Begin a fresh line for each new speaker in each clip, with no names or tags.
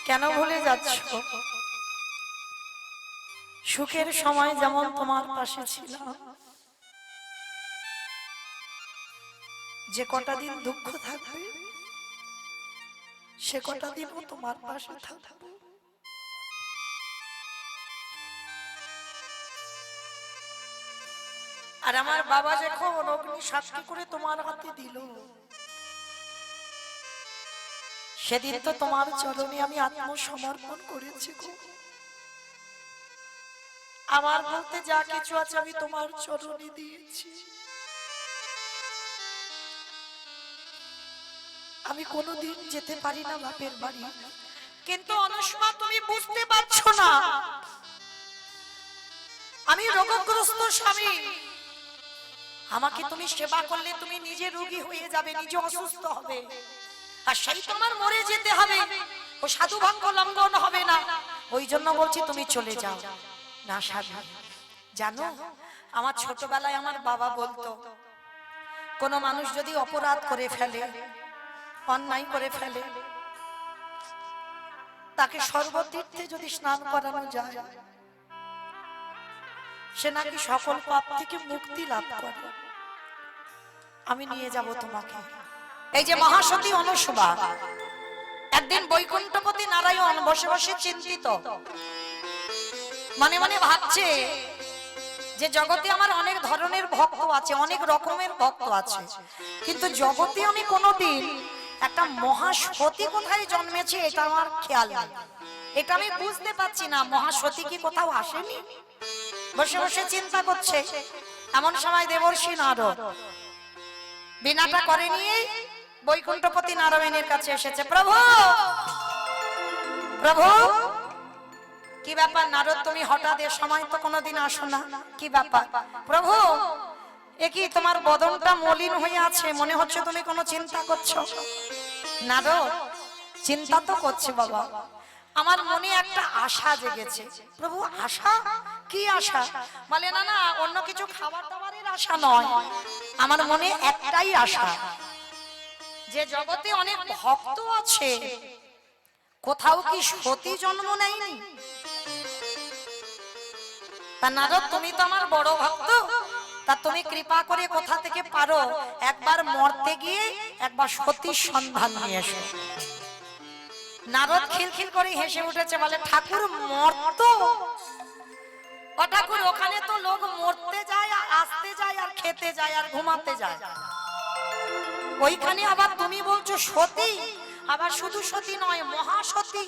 কেন ভুলে যাচ্ছ? সুখের সময় যেমন তোমার পাশে ছিলাম, যে কটা দিন দুঃখ থাকবে সে কটা দিনও তোমার পাশে থাকবো। আর আমার বাবা যখন অগ্নি সাক্ষী করে তোমার হাতে দিল, সেদিন তো তোমার চরণে আমি আত্মসমর্পণ করেছি গো। আমার বলতে যা কিছু আছে আমি তোমার চরণে দিয়েছি। আমি কোনোদিন যেতে পারি না বাপের বাড়ি, কিন্তু অনুষ্মা তুমি বুঝতে পারছো না, আমি রোগগ্রস্ত স্বামী। আমাকে তুমি সেবা করলে তুমি নিজে রোগী হয়ে যাবে, নিজে অসুস্থ হবে, আর সেই তোমার মরে যেতে হবে। ও সাধু ভাগ্য লঙ্ঘন হবে না, ওই জন্য বলছি তুমি চলে যাও। না স্বামী, জানো আমার ছোটবেলায় আমার বাবা বলতো, কোন মানুষ যদি অপরাধ করে ফেলে, অন্যায় করে ফেলে, তাকে সর্বতীর্থে যদি স্নান করানো যায়, সে নাকি সকল পাপ থেকে মুক্তি লাভ করে। আমি নিয়ে যাব তোমাকে। এই যে মহাসতী অনুসুবা একদিন বৈকুণ্ঠপতি নারায়ণ বসে বসে চিন্তিত, মনে মনে ভাবছে যে জগতে আমার অনেক ধরনের ভক্ত আছে, অনেক রকমের ভক্ত আছে, কিন্তু জগতে আমি কোনোদিন একটা মহাসতী কোথায় জন্মেছে এটা আমার খেয়াল নেই, এটা আমি বুঝতে পারছি না। মহাসতী কি কোথাও আসেনি? বসে বসে চিন্তা করছে, এমন সময় দেবর্ষি নারদ বিনাটা করে নিয়ে বৈকুণ্ঠপতি নারায়ণের কাছে এসেছে। প্রভু, প্রভু, কি ব্যাপার নারদ, তুমি হঠাৎ এ সময় তো কোনোদিন আসো না, কি ব্যাপার? প্রভু, এ কি তোমার বদনটা মলিন হয়ে আছে, মনে হচ্ছে তুমি কোনো চিন্তা করছো। নারদ, চিন্তা তো করছি বাবা, আমার মনে একটা আশা জেগেছে। প্রভু, আশা? কি আশা? বলে না না, অন্য কিছু খাবার দাবারের আশা নয়, আমার মনে একটাই আশা, যে জগতে অনেক ভক্ত আছে, কোথাও কি সতী জন্ম নেয়নি? তা নারদ, তুমি তো আমার বড় ভক্ত, তা তুমি কৃপা করে কোথা থেকে পারো একবার মরতে গিয়ে একবার সতীর সন্ধান নিয়ে এসো। নারদ খিলখিল করে হেসে উঠেছে, বলে ঠাকুর মর্ত? ও ঠাকুর, ওখানে তো লোক মরতে যায় আর আসতে যায় আর খেতে যায় আর ঘুমাতে যায়, ওইখানে আবার তুমি বলছো সতী? আবার শুধু সতী নয়, মহাসতী।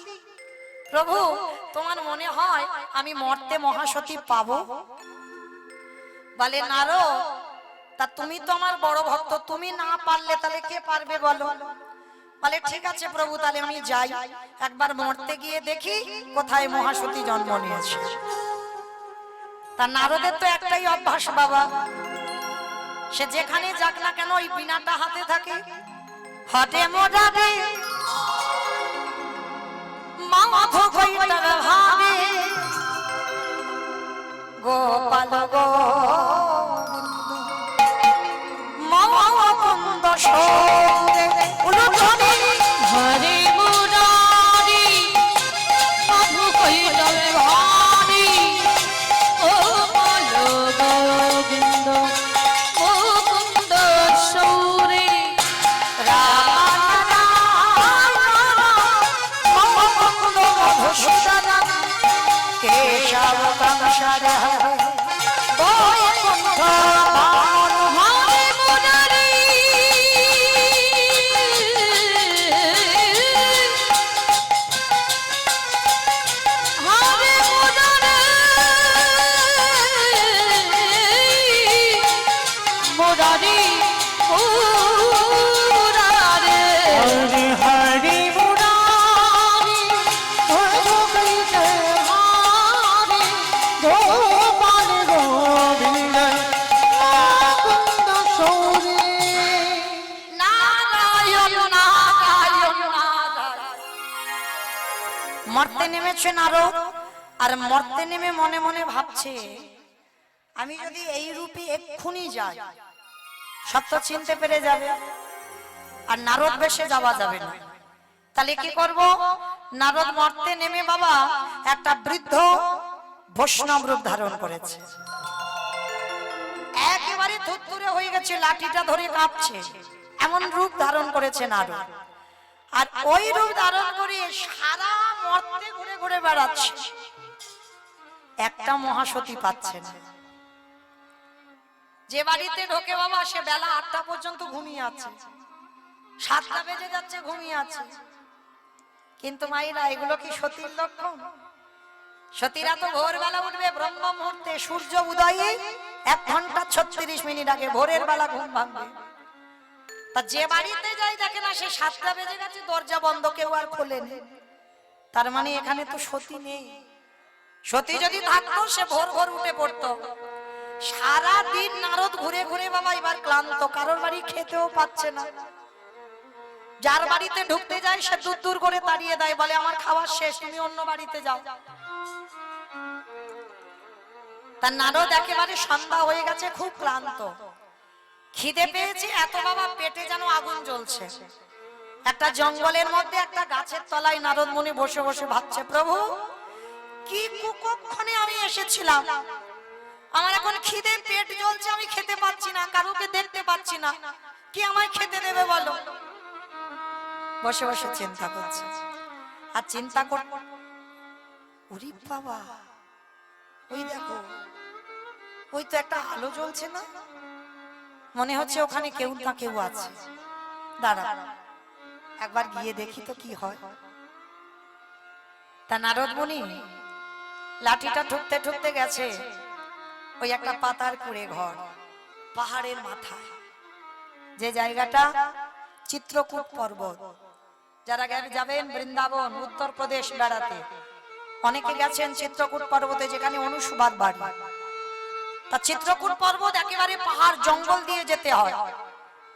প্রভু, তোমার মনে হয় আমি মরতে মহাসতী পাবো? বলে নারদ, তা তুমি তো আমার বড় ভক্ত, তুমি না পারলে তাহলে কে পারবে বলো? বলে ঠিক আছে প্রভু, তাহলে আমি যাই, একবার মরতে গিয়ে দেখি কোথায় মহাসতী জন্ম নিয়েছে। তা নারদের তো একটাই অভ্যাস বাবা, সে যেখানে যাক না কেন ওই বিনাটা হাতে থাকে। হটে মোড়াবে মাধ কইটার ভাবে, গোপাল গো মুকুন্দ সরে উলুধনে হরে মুরারি মাধ কইটার ভাবে, গোপাল গোবিন্দ মুকুন্দ সরে রাম মুকুন্দ মধুসূদন কেশব কংসর বৈকুণ্ঠ বামন হরে মুরারি হরে মুরারি মুরারি মুরারি হরে মুরারি গোপাল গোবিন্দ মুকুন্দ সৌরে নারায়ণ নারায়ণ নারায়ণ। মরতে নেমেছে নারদ, আর মরতে নেমে মনে মনে ভাবছে, আমি যদি এই রূপে এক্ষুনি যাই সব তো চিনতে পেরে যাবে, আর নারদ বেশে যাওয়া যাবে না, তাহলে কি করব? নারদ মর্তে নেমে বাবা একটা বৃদ্ধ বৈষ্ণব রূপ ধারণ করেছে, একেবারে থুরথুরে হয়ে গেছে, লাঠিটা ধরে কাঁপছে, এমন রূপ ধারণ করেছে নারদ। আর ওই রূপ ধারণ করে সারা মর্তে ঘুরে ঘুরে বেড়াচ্ছে, একটা মহাসতী পাচ্ছে না। যে বাড়িতে ঢোকে বাবা সে বেলা 8টা পর্যন্ত ঘুমিয়ে আছে, 7টা বেজে যাচ্ছে ঘুমিয়ে আছে। কিন্তু মাইরা এগুলো কি সতীর লক্ষণ? সতীরা তো ভোরবেলা উঠবে, ব্রহ্ম মুহূর্তে, সূর্য উদয়ে 1 ঘন্টা 36 মিনিট আগে ভোরের বেলা ঘুম ভাঙবে। তা যে বাড়িতে যাই দেখে না সে 7টা বেজে গেছে, দরজা বন্ধ, কেউ আর খোলেনি। তার মানে এখানে তো সতী নেই। সতী যদি থাকতো সে ভোর ভোর উঠে পড়তো। সারা দিন নারদ ঘুরে ঘুরে বাবা এবার ক্লান্ত, কারোর বাড়ি খেতেও পাচ্ছে না। যার বাড়িতে ঢুকতে যায় সে দূর দূর করে তাড়িয়ে দেয়, বলে আমার খাওয়া শেষ, তুমি অন্য বাড়িতে যাও। তার নারদ একেবারে সন্ধ্যা হয়ে গেছে, খুব ক্লান্ত, খিদে পেয়েছে এত বাবা, পেটে যেন আগুন জ্বলছে। একটা জঙ্গলের মধ্যে একটা গাছের তলায় নারদ মুনি বসে বসে ভাবছে, প্রভু কি কুকক্ষণে আমি এসেছিলাম, আমার এখন খিদে, পেট জ্বলছে, আমি খেতে পাচ্ছি না, কারোকে দেখতে পাচ্ছি না, কি আমায় খেতে দেবে বলো। বসে বসে চিন্তা করছে, আর চিন্তা কর, ওরে বাবা ওই দেখো, ওই তো একটা আলো জ্বলছে না, মনে হচ্ছে ওখানে কেউ না কেউ আছে, দাঁড়া একবার গিয়ে দেখি তো কি হয়। তা নারদ মুনি লাঠিটা ঠুকতে ঠুকতে গেছে ওই একটা পাতার কুড়ে ঘর, পাহাড়ের মাথায়, যে জায়গাটা চিত্রকূট পর্বত। যারা যাবেন বৃন্দাবন উত্তরপ্রদেশ বেড়াতে, অনেকে গেছেন চিত্রকূট পর্বতে, যেখানে অনুসুবাদ বাড়ি। তা চিত্রকূট পর্বত একেবারে পাহাড় জঙ্গল দিয়ে যেতে হয়,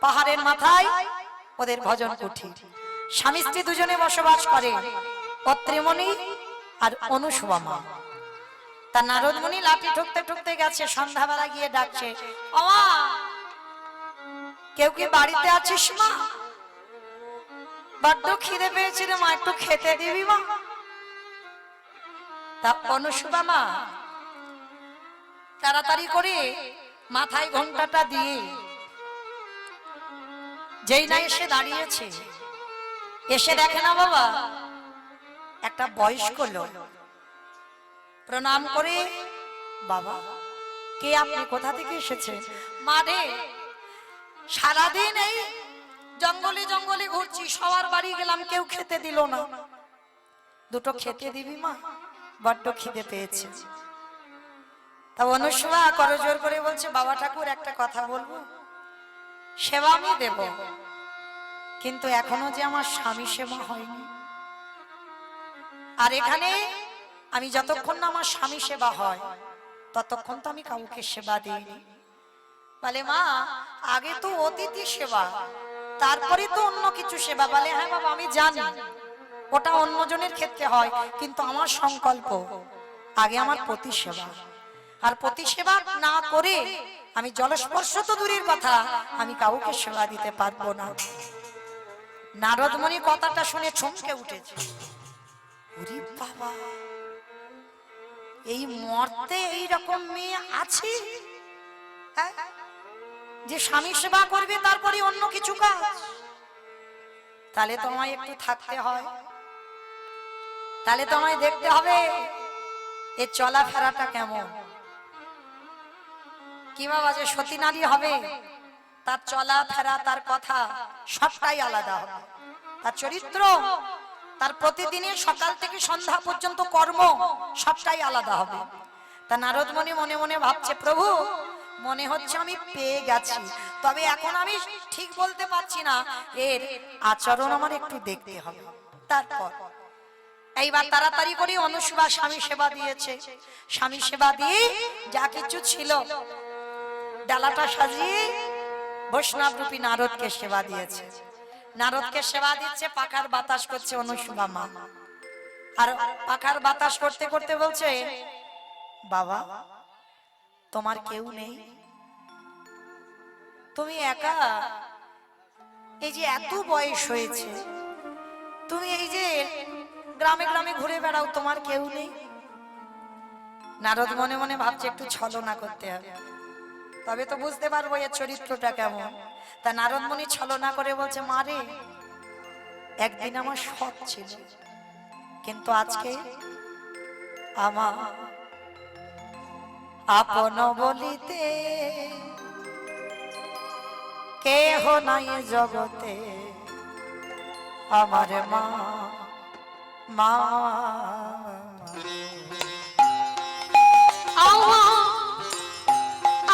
পাহাড়ের মাথায় ওদের ভজন কুঠি, স্বামী স্ত্রী দুজনে বসবাস করে, অত্রিমণি আর অনুসুবা মা। তা নারদ মুনি লাঠি ঠুকতে ঠুকতে গেছে, সন্ধ্যাবেলা গিয়ে ডাকছে, আমা কেউ কি বাড়িতে আছিস মা? বড্ড খিদে পেয়েছে রে মা, একটু খেতে দিবি মা? তা অনুসুবা মা তাড়াতাড়ি করে মাথায় ঘোমটাটা দিয়ে যেই না এসে দাঁড়িয়েছে, এসে দেখে না বাবা একটা বয়স্ক লোক, প্রণাম করে, বাবা কে আপনি, কোথা থেকে এসেছেন? মা রে সারাদিন এই জঙ্গলে জঙ্গলে ঘুরছি, সবার বাড়ি গেলাম, কেউ খেতে দিল না, দুটো খেতে দিবি মা, বড্ড খিদে পেয়েছে। তা অনুসুবা করজোর করে বলছে, বাবা ঠাকুর একটা কথা বলবো, সেবা আমি দেব, কিন্তু এখনো যে আমার স্বামী সেবা হয়নি, আর এখানে আমি যতক্ষণ না আমার স্বামী সেবা হয় ততক্ষণ তো আমি কাউকে সেবা দিইনি। বলে মা আগে তো অতিথি সেবা, তারপরে তো অন্য কিছু সেবা। বলে হ্যাঁ বাবা আমি জানি ওটা অন্যজনের ক্ষেত্রে হয়, কিন্তু আমার সংকল্প আগে আমার পতি সেবা, আর পতি সেবা না করে আমি জলস্পর্শ তো দূরের কথা, আমি কাউকে সেবা দিতে পারবো না। নারদ মুনি কথাটা শুনে চমকে উঠেছে, ওরে বাবা এই মর্তে এইরকম মেয়ে আছে যে স্বামী সেবা করবে তারপরে অন্য কিছু কাজ? তাহলে তোমায় একটু থাকতে হয়, তাহলে তোমায় দেখতে হবে এর চলাফেরাটা কেমন। কিংবা যে সতী নারী হবে তার চলাফেরা, তার কথা সবটাই আলাদা হবে, তার চরিত্র, তার প্রতিদিনের সকাল থেকে সন্ধ্যা পর্যন্ত কর্ম সবটাই আলাদা হবে। তা নারদ মুনি মনে মনে ভাবছে, প্রভু মনে হচ্ছে আমি পেয়ে গেছি, তবে এখন আমি ঠিক বলতে পারছি না, এর আচরণ আমার একটু দেখতে হবে। তারপর এইবার তাড়াতাড়ি করে অনুসুবা স্বামী সেবা দিয়েছে, স্বামী সেবা দিয়ে যা কিছু ছিল ডালাটা সাজিয়ে বৈষ্ণব রূপী নারদকে সেবা দিয়েছে। নারদকে সেবা দিচ্ছে, পাখার বাতাস করছে অনুসুবা মা, আর পাখার বাতাস করতে করতে বলছে, বাবা তোমার কেউ নেই, তুমি একা, এই যে এত বয়স হয়েছে, তুমি এই যে গ্রামে গ্রামে ঘুরে বেড়াও, তোমার কেউ নেই। নারদ মনে মনে ভাবছে একটু ছলনা করতে হবে, তবে তো বুঝতে পারবো এর চরিত্রটা কেমন। তা নারদ মুনি ছলনা করে বলছে, মা রে, একদিন আমার সৎ ছিল, কিন্তু আজকে আমার আপন বলিতে কেহ নাই জগতে, আমার মা মা।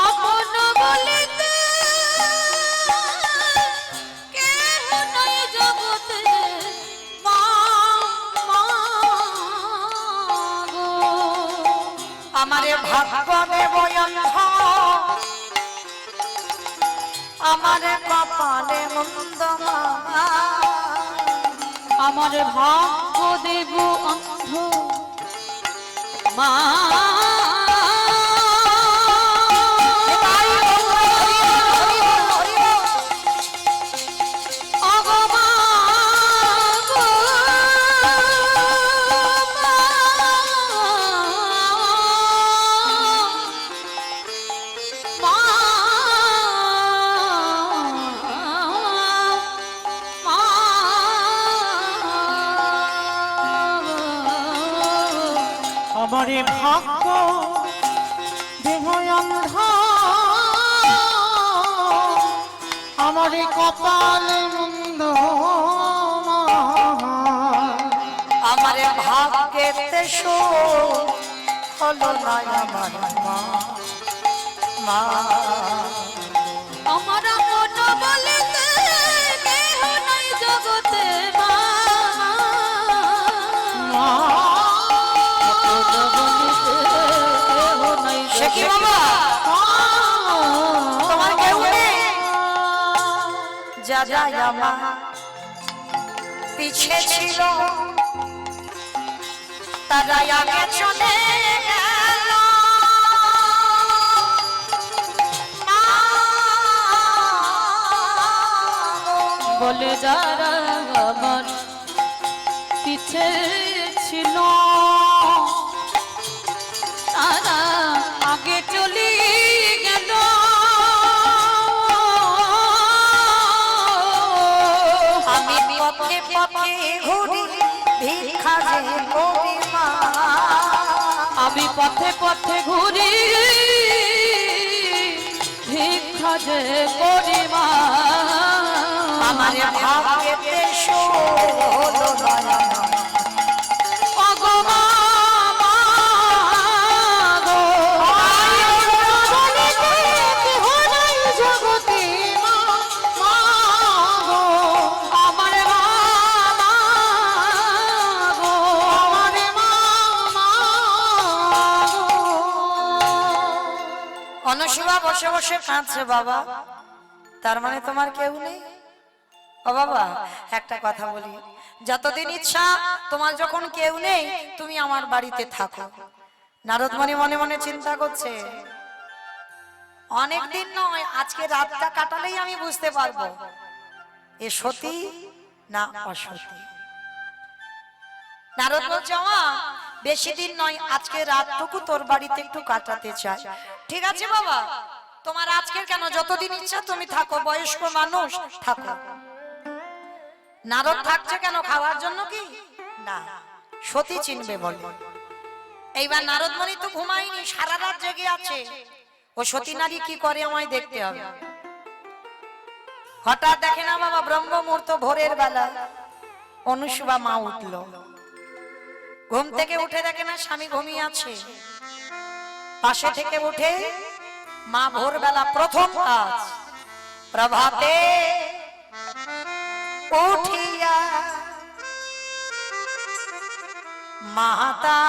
আপন বলিতে কেহ নাই জগতে, মা মা গো।
আমারে ভাগ্য দেব অন্ধ, আমারে কপালে মন্দ মা।
আমার ভাগ্য দেব অন্ধ মা।
আমারে ভাগ্য দেহ অন্ধ, আমারে কপালে মন্দ মা।
আমারে ভাগ্যেতে শো হলো না আমার মা মা।
আমার মন বলিতে কেহ নাই জগতে, মা
মা
সে কি বাবা, তোমার কেউ নেই? যা যা আমার পিছে ছিল তারা আগে চলে গেল,
বলে যারা আমার পিছে ছিল তারা আগে চলে গেল।
আমি পথে পথে ঘুরি ভিক্ষা যে করি মা।
আমি পথে পথে ঘুরি ভিক্ষা যে করি মা।
আমার ভাগ্যেতে শো হলো না
ওগো মা মা গো। কেহ নাই জগতে, মা মা গো। আমার মা মা গো। আমার মা মা গো।
অনুশীবা বসে বসে কাঁদছে বাবা। তার মানে তোমার কেউ নেই? ও বাবা, একটা কথা বলি, যতদিন ইচ্ছা তোমার যখন কেউ নেই তুমি আমার বাড়িতে থাকো। নারদমণি মনে মনে চিন্তা করছে, অনেক দিন নয়, আজকে রাতটা কাটালেই আমি বুঝতে পারবো এ সতী না অসতী। নারদ বলছে, মা বেশি দিন নয়, আজকে রাতটুকু তোর বাড়িতে একটু কাটাতে চাই। ঠিক আছে বাবা, তোমার আজকের কেন, যতদিন ইচ্ছা তুমি থাকো, বয়স্ক মানুষ থাকো। নারদ থাকছে কেন, খাওয়ার জন্য কি না, সতী চিনবে বলে। এইবার নারদমণি তো ঘুমায়নি, সারা রাত জেগে আছে। ও সতী নারী কি করে আমায় দেখতে হবে। হঠাৎ দেখে না বাবা, ব্রহ্ম মুহূর্ত ভোরের বেলা অনুসুবা মা উঠলো। ঘুম থেকে উঠে দেখে না স্বামী ঘুমিয়ে আছে। পাশে থেকে উঠে মা ভোরবেলা প্রথম কাজ, প্রভাতে উঠিয়া মাতা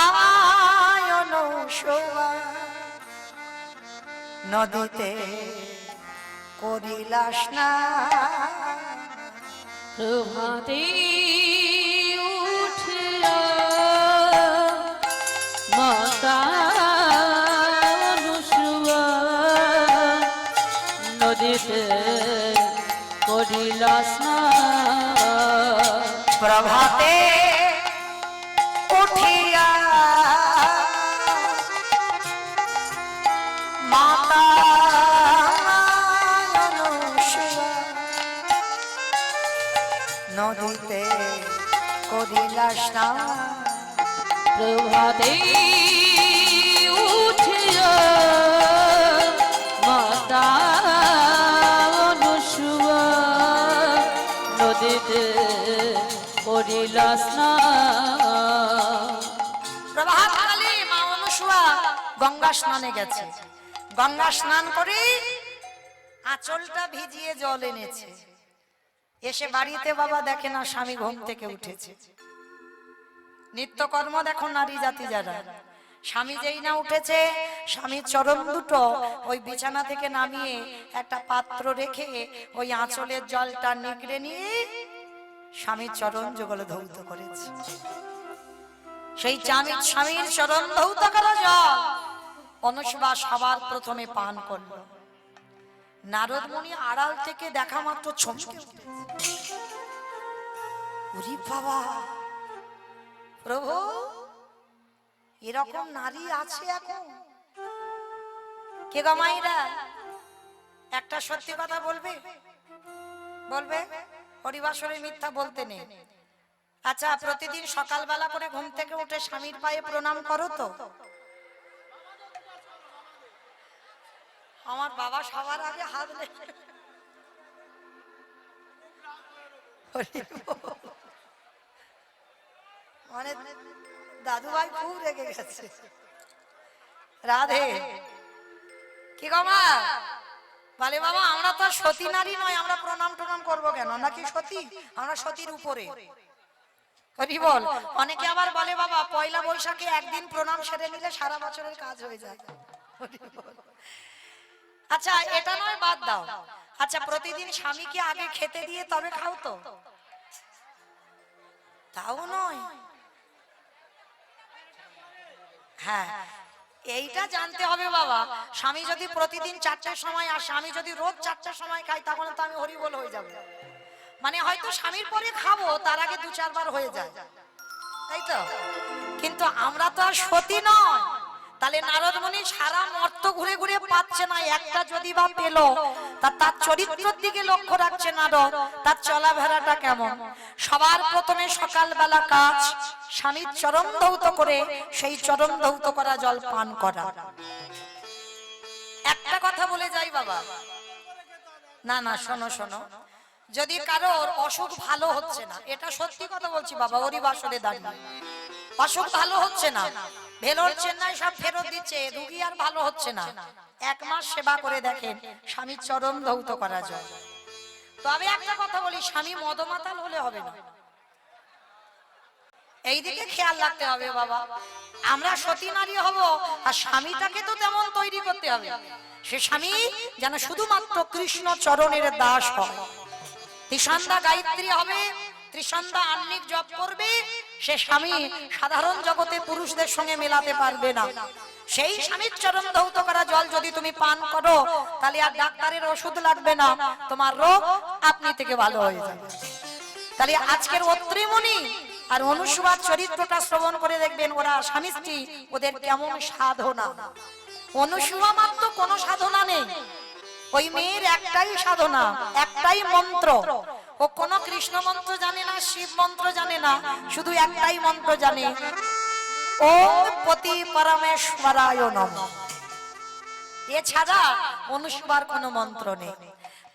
আয়ন শোভা নদীতে করিলা স্নান।
প্রভাতে উঠিয়া মাতা অনুসুয়া নদীতে করিলা স্নান।
প্রভাতে উঠিয়া মাতা অনুসূয়া নদীতে করিলা স্নান।
প্রভাতে উঠিয়া মাতা অনুসূয়া নদীতে করিলা স্নান।
প্রভাতকালে মা অনুসূয়া গঙ্গা স্নানে গেছে। গঙ্গা স্নান করে আঁচলটা ভিজিয়ে জল এনেছে। এসে বাড়িতে বাবা দেখে না স্বামী ঘুম থেকে উঠেছে। নিত্যকর্ম দেখো নারী জাতি যারা, স্বামী যেই না উঠেছে স্বামীর চরণ দুটো ওই বিছানা থেকে নামিয়ে একটা পাত্র রেখে ওই আঁচলের জলটা নিগড়ে নিয়ে স্বামীর চরণ যুগল ধৌত করেছে। সেই স্বামীর চরণ ধৌত করা জল অনুসূয়া সবার প্রথমে পান করল। নারদ মুনি আড়াল থেকে দেখা মাত্র চমকে উঠেছে। ওরে বাবা, প্রভু এরকম নারী আছে এখন? কে গো মাইরা, একটা সত্যি কথা বলবে? বলবে? হরিবাসরে মিথ্যা বলতে নেই। আচ্ছা, প্রতিদিন সকালবেলা করে ঘুম থেকে উঠে স্বামীর পায়ে প্রণাম করো তো? আমার বাবা সবার আগে হাত রেখে মানে দাদু ভাই খুব রেগে গেছে। রাধে কি গো মা? বলে বাবা আমরা তো সতী নারী নয়, আমরা প্রণাম টনাম করবো কেন? নাকি সতী? আমরা সতীর উপরে। হরি বল। অনেকে আবার বলে বাবা পয়লা বৈশাখে একদিন প্রণাম সেরে নিলে সারা বছরের কাজ হয়ে যায়। হরি বল। আচ্ছা এটা নয়, বাদ দাও। আচ্ছা প্রতিদিন স্বামীকে আগে খেতে দিয়ে তবে খাও তো? তাও নয়। হ্যাঁ এইটা জানতে হবে বাবা, স্বামী যদি প্রতিদিন 4টার সময় আসে, আমি যদি রোজ 4টার সময় খাই তখন তো আমি হরি বল হয়ে যাব। মানে হয়তো স্বামীর পরে খাবো, তার আগে 2-4 বার হয়ে যায়, তাই তো? কিন্তু আমরা তো আর সতী নয়। তাহলে নারদ মুনি সারা মর্ত ঘুরে ঘুরে পাচ্ছে না, একটা যদি বা পেল তার চরিত্রের দিকে লক্ষ্য রাখছে নারদ, তার চলাফেরাটা কেমন। সবার প্রথমে সকালবেলা কাজ স্বামীর চরণ ধৌত করে সেই চরণ ধৌত করা জল পান করা। একটা কথা বলে যাই বাবা, না না শোনো শোনো, যদি কারোর অসুখ ভালো হচ্ছে না, এটা সত্যি কথা বলছি বাবা, হরিবাসরে দাঁড়িয়ে অসুখ ভালো হচ্ছে না, ভেলোর চেন্নাই সব ফেরত দিচ্ছে, রুগী আর ভালো হচ্ছে না, 1 মাস সেবা করে দেখেন স্বামীর চরণ ধৌত করা যায়। তবে একটা কথা বলি, স্বামী মদমাতাল হলে হবে না, এইদিকে খেয়াল রাখতে হবে বাবা। আমরা সতী নারী হব আর স্বামীটাকে তো তেমন তৈরি করতে হবে, সে স্বামী যেন শুধুমাত্র কৃষ্ণ চরণের দাস হয়। ত্রিসন্ধ্যা গায়ত্রী হবে, ত্রিসন্ধ্যা আহ্নিক জপ করবে, সে স্বামী সাধারণ জগতে পুরুষদের সঙ্গে মেলাতে পারবে না। সেই স্বামীর চরণ ধৌত করা জল যদি তুমি পান করো, তাহলে আর ডাক্তারের ওষুধ লাগবে না, তোমার রোগ আপনি থেকে ভালো হয়ে যাবে। তাহলে আজকের অত্রি মুনি আর অনুসূয়ার চরিত্রটা শ্রবণ করে দেখবেন, ওরা স্বামী স্ত্রী, ওদের কেমন সাধনা। অনুসূয়া মাত্র কোনো সাধনা নেই, ওই মেয়ের একটাই সাধনা, একটাই মন্ত্র। ও কোনো কৃষ্ণ মন্ত্র জানে না, শিব মন্ত্র জানে না, শুধু একটাই মন্ত্র জানে, ওম পতি পরমেশ্বরায় নমঃ। এছাড়া অনুসূয়ার কোনো মন্ত্র নেই।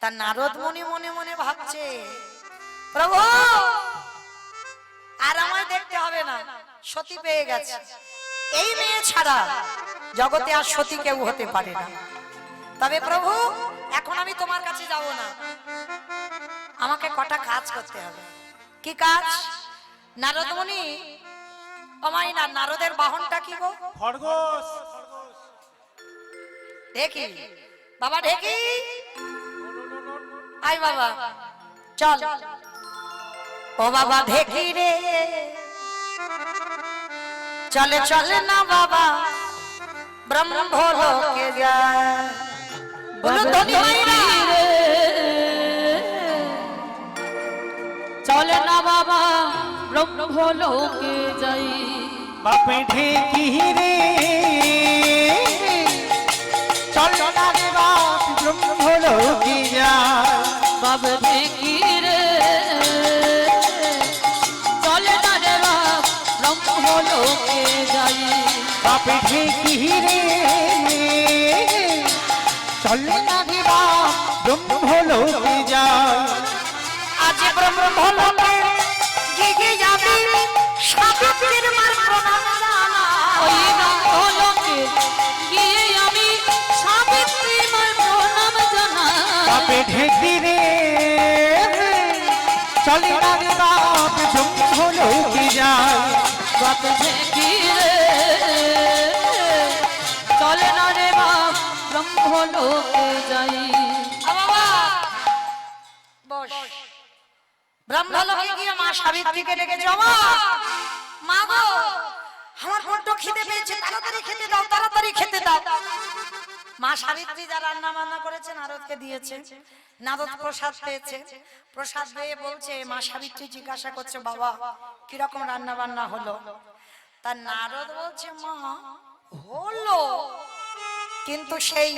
তা নারদ মুনি মনে মনে ভাবছে, প্রভু আর আমায় দেখতে হবে না, সতী পেয়ে গেছে, এই মেয়ে ছাড়া জগতে আর সতী কেউ হতে পারে না। তবে প্রভু এখন আমি তোমার কাছে যাব না, আমাকে কটা কাজ করতে হবে। কি কাজ? নারদ মুনি, আমায় না, নারদের বাহনটা কি গো?
খরগোশ।
দেখি বাবা, দেখি আই বাবা, চল ও বাবা দেখি রে, চলে চলে না বাবা ব্রহ্মলোকে যায়। বলো ধনী মাইরা,
চলে না বাবা ব্রহ্মলোকে যাই
বাপে ঢেকি রে চল না রে বাপ ব্রহ্মলোকে যায়
বাবা ঢেকি রে চলে না রে বাপ ব্রহ্মলোকে যাই
বাপে ঢেকি রে চল না রে বাপ ব্রহ্মলোকে যায়
আজ ব্রহ্মলোকে গিয়ে যাবি সাবিত্রীর মার প্রণাম জানা
ওই ব্রহ্মলোকে গিয়ে আমি সাবিত্রী মার প্রণাম জানাই
বাপে ঢেকি রে চল না রে বাপ ব্রহ্মলোকে যায়
বাপ ঢেকি রে চলে না রে বাপ ব্রহ্মলোকে যাই
বাবা বস ব্রহ্মলোকে গিয়ে মা সাবিত্রীকে ডেকে জমা মা গো আমার বড্ড খিদে পেয়েছে তাড়াতাড়ি খেতে দাও তাড়াতাড়ি খেতে দাও মা সাবিত্রী যা রান্না বান্না করেছে নারদকে দিয়েছে নারদ প্রসাদ পেয়েছে প্রসাদ পেয়ে বলছে মা সাবিত্রী জিজ্ঞাসা করছে বাবা কিরকম রান্না বান্না হলো তার নারদ বলছে মা হলো কিন্তু সেই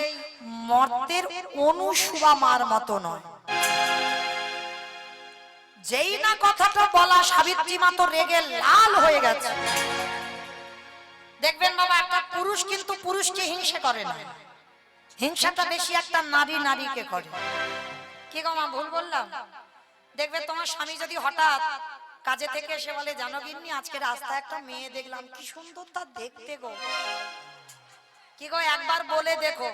মর্তের অনুসুবা মার মতো নয় যেই না কথাটা বলা সাবিত্রী মা তো রেগে লাল হয়ে গেছে দেখবেন বাবা একটা পুরুষ কিন্তু পুরুষকে হিংসা করে না হিংসাটা বেশি একটা নারী নারীকে করে কি গো মা ভুল বললাম দেখবে তোমার স্বামী যদি হঠাৎ কাজে থেকে এসে বলে জানো গিন্নি আজকে রাস্তায় একটা মেয়ে দেখলাম কি সুন্দর তা দেখতে গো কি গো একবার বলে দেখো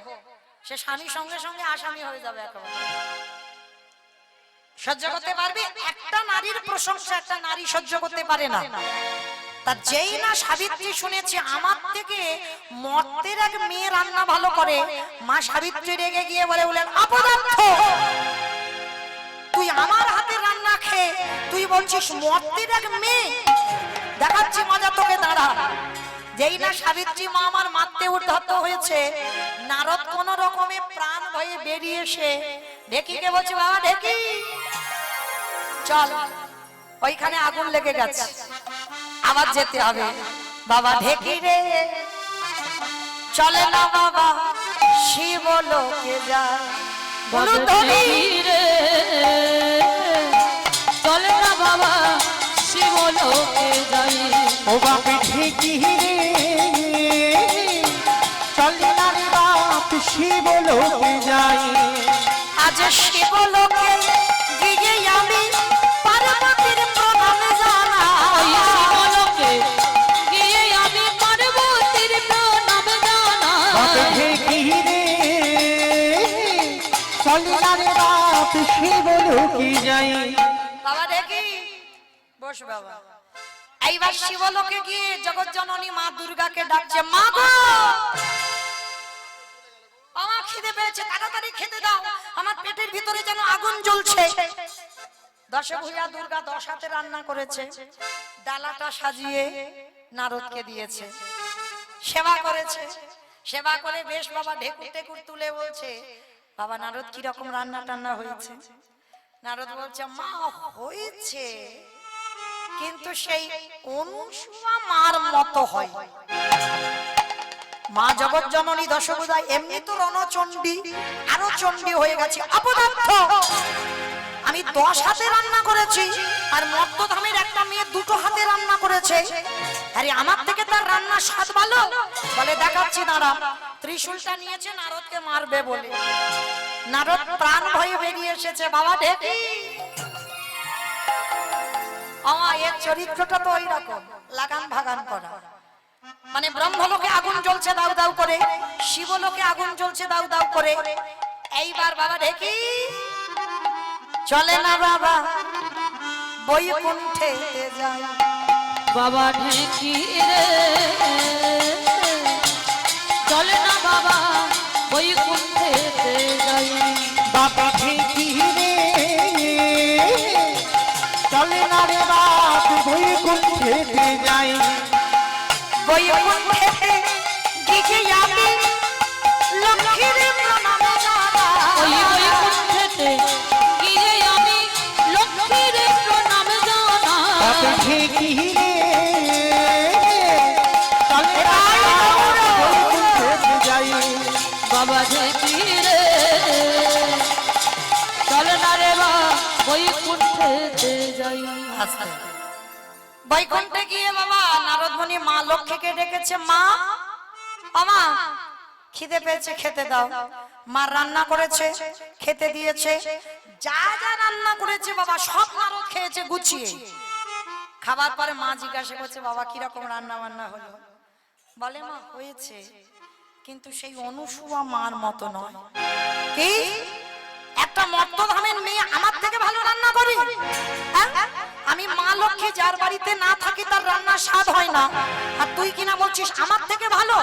সে স্বামী সঙ্গে সঙ্গে আসামি হয়ে যাবে একেবারে সহ্য করতে পারবে একটা নারীর প্রশংসা একটা নারী সহ্য করতে পারে না তার যেই না সাবিত্রী শুনেছে আমার থেকে মর্তের এক মেয়ে রান্না ভালো করে মা সাবিত্রী রেগে গিয়ে বলে বলেন অপদার্থ তুই আমার হাতে রান্না খেয়ে তুই বলছিস মর্তের এক মেয়ে দেখাচ্ছি মজা তোকে দাঁড়া যেই না সাবিত্রী মা আমার মারতে উদ্ধত হয়েছে নারদ কোন রকমে প্রাণ ভয়ে বেরিয়ে এসে ঢেকিকে বলছে বাবা ঢেকি চল ওইখানে আগুন লেগে গেছে আবার যেতে হবে বাবা ঢেকি রে চলে না বাবা শিব লোকে যায়
বাবা ঢেকি রে চলে না বাবা শিবলোকে যাই
ও বাপে ঢেকি রে চল না রে বাপ শিবলোকে যাই
আজ শিব লোকে গিয়ে আমি পার্বতীর প্রণাম জানাই
ওই শিবলোকে গিয়ে আমি পার্বতীর প্রণাম
বাপে
জানাই
ঢেকি রে চল না রে বাপ শিবলোকে যাই
বাবা দেখি বস বাবা এইবার শিব লোকে গিয়ে জগৎ জননী মা দুর্গাকে ডাকছে মা গো আমার খিদে পেয়েছে তাড়াতাড়ি খেতে দাও আমার পেটের ভিতরে যেন আগুন জ্বলছে দশভূজা দুর্গা 10 হাতে রান্না করেছে ডালাটা সাজিয়ে নারদকে দিয়েছে সেবা করেছে সেবা করে বেশ বাবা ঢেকুর টেকুর তুলে বলছে বাবা নারদ কি রকম রান্না টান্না হয়েছে নারদ বলছে মা হয়েছে কিন্তু সেই অনুসুয়া মার মতো হয় মা জগৎ জননী দশভূজা এমনি তো রণচণ্ডী আরো চণ্ডী হয়ে গেছে অপদার্থ আমি 10 হাতে রান্না করেছি আর মর্তধামের একটা মেয়ে 2 হাতে রান্না করেছে আরে আমার থেকে তার রান্না স্বাদ ভালো বলে দেখাচ্ছি দাঁড়া ত্রিশূলটা নিয়েছে নারদকে মারবে বলে নারদ প্রাণ ভয়ে বেরিয়ে এসেছে বাবা ঢেকি এর চরিত্রটা তো ওইরকম লাগান ভাগান করা মানে ব্রহ্মলোকে আগুন জ্বলছে দাউ দাউ করে শিবলোকে আগুন জ্বলছে দাউ দাউ করে এইবার বাবা ঢেকি চলে না বাবা বৈকুণ্ঠে যাই
বাবা ঢেকি রে চলে না বাবা বৈকুণ্ঠেতে যাই
বাপে ঢেকি রে চলে না রে বাপ বৈকুণ্ঠেতে যাই
বৈকুণ্ঠে গিয়ে আমি লক্ষ্মীর প্রণাম জানাই
ওই বৈকুণ্ঠেতে গিয়ে আমি লক্ষ্মীর প্রণাম
কি রে চলে না বৈকুণ্ঠে যাই
বাবা ঢেকি রে চল না রে মা বৈকুণ্ঠে যাই।
আস্তে বৈকুণ্ঠে গিয়ে বাবা নারদ মুনি মা লক্ষ্মীকে ডেকেছে, মা আমা খিদে পেয়েছে খেতে দাও। মা রান্না করেছে খেতে দিয়েছে, যা যা রান্না করেছে বাবা সব নারদ খেয়েছে গুছিয়ে। খাবার পরে মা জিজ্ঞাসা করছে, বাবা কিরকম রান্না বান্না হলো? বলে মা হয়েছে, কিন্তু সেই অনুসুয়া মার মতো নয়। কি একটা মর্তধামের মেয়ে আমার থেকে ভালো রান্না করে? হ্যাঁ? আমি মা লক্ষ্মী যার বাড়িতে না থাকি তার রান্না স্বাদ হয় না, আর তুই কিনা বলছিস আমার থেকে ভালো?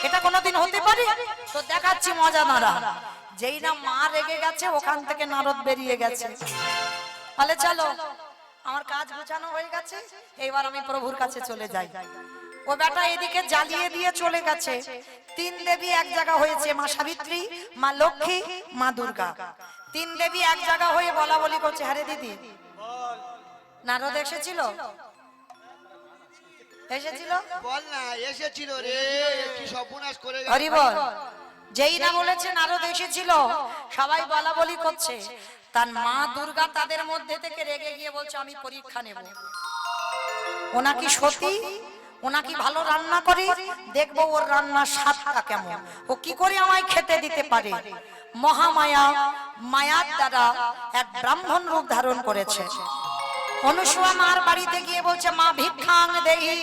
এটা কোনোদিন হতে পারে? তো দেখাচ্ছি মজা নারা। যেই না মা রেগে গেছে ওখান থেকে নারদ বেরিয়ে গেছে। বলে চলো আমার কাজ গোছানো হয়ে গেছে, এইবার আমি প্রভুর কাছে চলে যাই। ও বেটা এদিকে জ্বালিয়ে দিয়ে চলে গেছে। তিন দেবী এক জায়গা হয়েছে, মা সাবিত্রী, মা লক্ষ্মী, মা দুর্গা। তিন দেবী এক জায়গা হয়ে বলা বলি করছে, হ্যাঁ রে দিদি নারদ এসেছিল? এসেছিল
বল না, এসেছিল রে, কি সর্বনাশ করে গেল।
হরি বল। যেই না বলেছে নারদ এসেছিল সবাই বলা বলি করছে। তার মা দুর্গা তাদের মধ্যে থেকে রেগে গিয়ে বলছে, আমি পরীক্ষা নেব, ওনা কি সতী, ওনা কি ভালো রান্না করে, দেখবো ওর রান্নার স্বাদটা কেমন, ও কি করে আমায় খেতে দিতে পারে। মহামায়া মায়ার দ্বারা এক ব্রাহ্মণ রূপ ধারণ করেছে। অনুসুয়া মার বাড়িতে গিয়ে বলছে, মা ভিক্ষাং দেহি।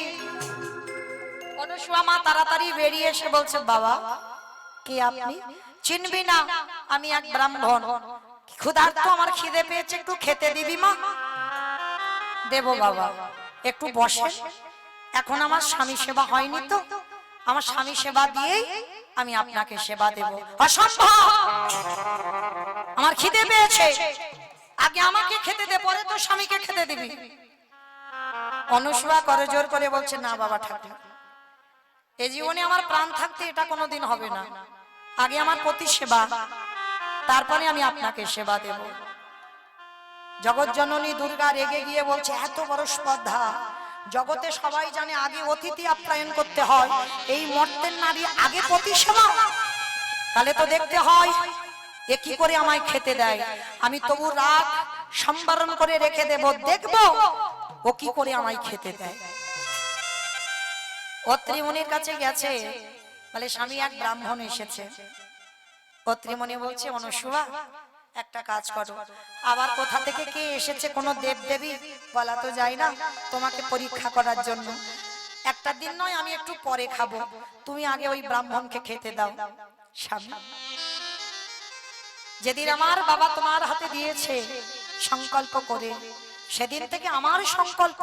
অনুসুয়া মা তাড়াতাড়ি বেরিয়ে এসে বলছে, বাবা কে আপনি? চিনবি না, আমি এক ব্রাহ্মণ, ক্ষুধার্ত, আমার খিদে পেয়েছে, একটু খেতে দিবি মা? দেব বাবা, একটু বসে, এখন আমার স্বামী সেবা হয়নি তো, আমার স্বামী সেবা দিয়েই আমি আপনাকে সেবা দেব। অসম্ভব, আমার খিদে পেয়েছে, আগে আমাকে খেতে দে, পরে তো স্বামীকে খেতে দিবি। অনুসুয়া করে জোর করে বলছে, না বাবা ঠাকুর, এই জীবনে আমার প্রাণ থাকতে এটা কোনোদিন হবে না, আগে আমার প্রতি সেবা, তারপরে আমি আপনাকে সেবা দেব। জগৎ জননী দুর্গা রেগে গিয়ে বলছে, এত বড় স্পর্ধা, জগতে সবাই জানে আগে অতিথি আপ্যায়ন করতে হয়, এই মর্তের নারী আগে প্রতি সেবা? তাহলে তো দেখতে হয় এ কি করে আমায় খেতে দেয়, আমি তবু রাগ সম্বরণ করে রেখে দেব, দেখবো ও কি করে আমায় খেতে দেয়। অত্রি মুনির কাছে গেছে, বলে স্বামী এক ব্রাহ্মণ এসেছে। অত্রি মুনি বলছে, অনুসুয়া একটা কাজ করো, আবার কোথা থেকে কে এসেছে, কোনো দেব দেবী বলা তো যায় না, তোমাকে পরীক্ষা করার জন্য। একটা দিন নয়, আমি একটু পরে খাবো, তুমি আগে ওই ব্রাহ্মণকে খেতে দাও। স্বামী, যেদিন আমার বাবা তোমার হাতে দিয়েছে সংকল্প করে, সেদিন থেকে আমার সংকল্প,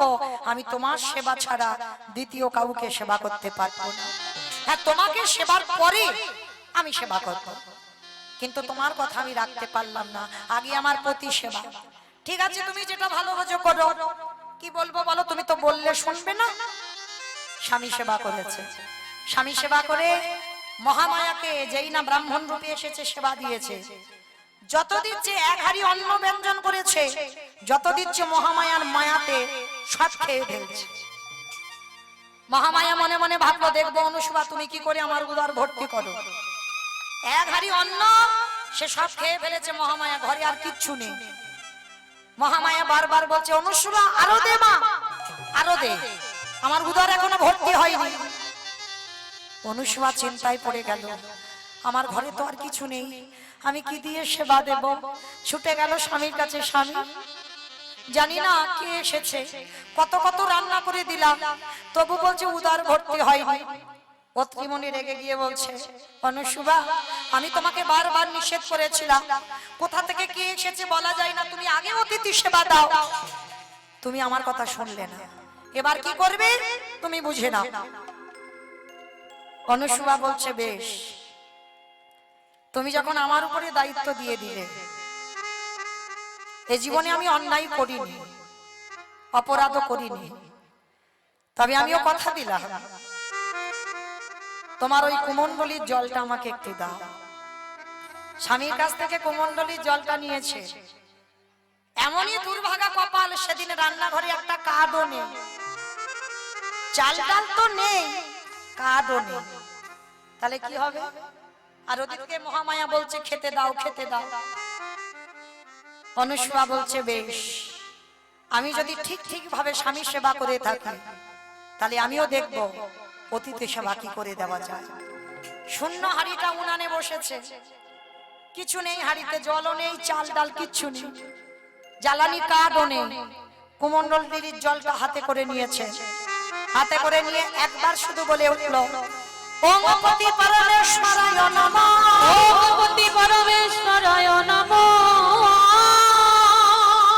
আমি তোমার সেবা ছাড়া দ্বিতীয় কাউকে সেবা করতে পারবো না। হ্যাঁ, তোমাকে সেবার পরে আমি সেবা করব, কিন্তু তোমার কথা আমি রাখতে পারলাম না, আগে আমার প্রতি সেবা। ঠিক আছে, তুমি যেটা ভালো বোঝো করো। কি বলবো বলো, তুমি তো বললে শুনবে না। স্বামী সেবা করেছে, স্বামী সেবা করে মহামায়াকে, যেই না ব্রাহ্মণ রূপে এসেছে, সেবা দিয়েছে। যত দিচ্ছে এক হাড়ি অন্ন ব্যঞ্জন করেছে, যত দিচ্ছে মহামায়ার মায়াতে সব খেয়ে ফেলছে। মহামায়া মনে মনে ভাবলো, দেখবো অনুসুয়া তুমি কি করে আমার উদর ভর্তি করো। এক হাড়ি অন্ন সে সব খেয়ে ফেলেছে মহামায়া, ঘরে আর কিচ্ছু নেই। মহামায়া বারবার বলছে, অনুসুয়া আরো দে মা, আরো দে, আমার উদর এখনো ভর্তি হয়নি। অনুসুয়া চিন্তায় পড়ে গেল, আমার ঘরে তো আর কিছু নেই, আমি কি দিয়ে সেবা দেব। ছুটে গেল স্বামীর কাছে, স্বামী জানি না কে এসেছে, কত কত রান্না করে দিলাম, তবু বলছে উদর ভর্তি হয়নি। অত্রিমণি রেগে গিয়ে বলছে, অনুসুয়া আমি তোমাকে বারবার নিষেধ করেছিলাম, কোথা থেকে কে এসেছে বলা যায় না, তুমি আগে অতিথি সেবা দাও, তুমি আমার কথা শুনলে না, এবার কি করবে তুমি বুঝে নাও। অনুসুয়া বলছে, বেশ, তুমি যখন আমার উপরে দায়িত্ব দিয়ে দিলে, এই জীবনে আমি অন্যায় করিনি, অপরাধও করিনি, তবে আমিও কথা দিলাম, তোমার ওই কুমণ্ডলীর জলটা আমাকে একটু দাও। স্বামীর কাছ থেকে কুমণ্ডলীর জলটা নিয়েছে, এমনই দুর্ভাগা কপাল, সেদিন রান্নাঘরে একটা কাঠও নেই, চাল ডাল তো নেই, কাঠও নেই। তাহলে কি হবে? আর ওদিকে মহামায়া বলছে খেতে দাও, খেতে দাও। অনুসূয়া বলছে বেশ, আমি যদি ঠিক ঠিক ভাবে স্বামী সেবা করে থাকি তাহলে আমিও দেখব অতিথি সেবা কি করে দেওয়া যায়। শূন্য হাড়িটা উনানে বসেছে, কিছু নেই হাড়িতে, জলও নেই, চাল ডাল কিচ্ছু নেই, জ্বালানি কাঠও নেই। কুমন্ডল দিদির জলটা হাতে করে নিয়েছে, হাতে করে নিয়ে একবার শুধু বলে উঠল, ওম পতি পরমেশ্বরায় নমঃ,
ওম পতি পরমেশ্বরায় নমঃ,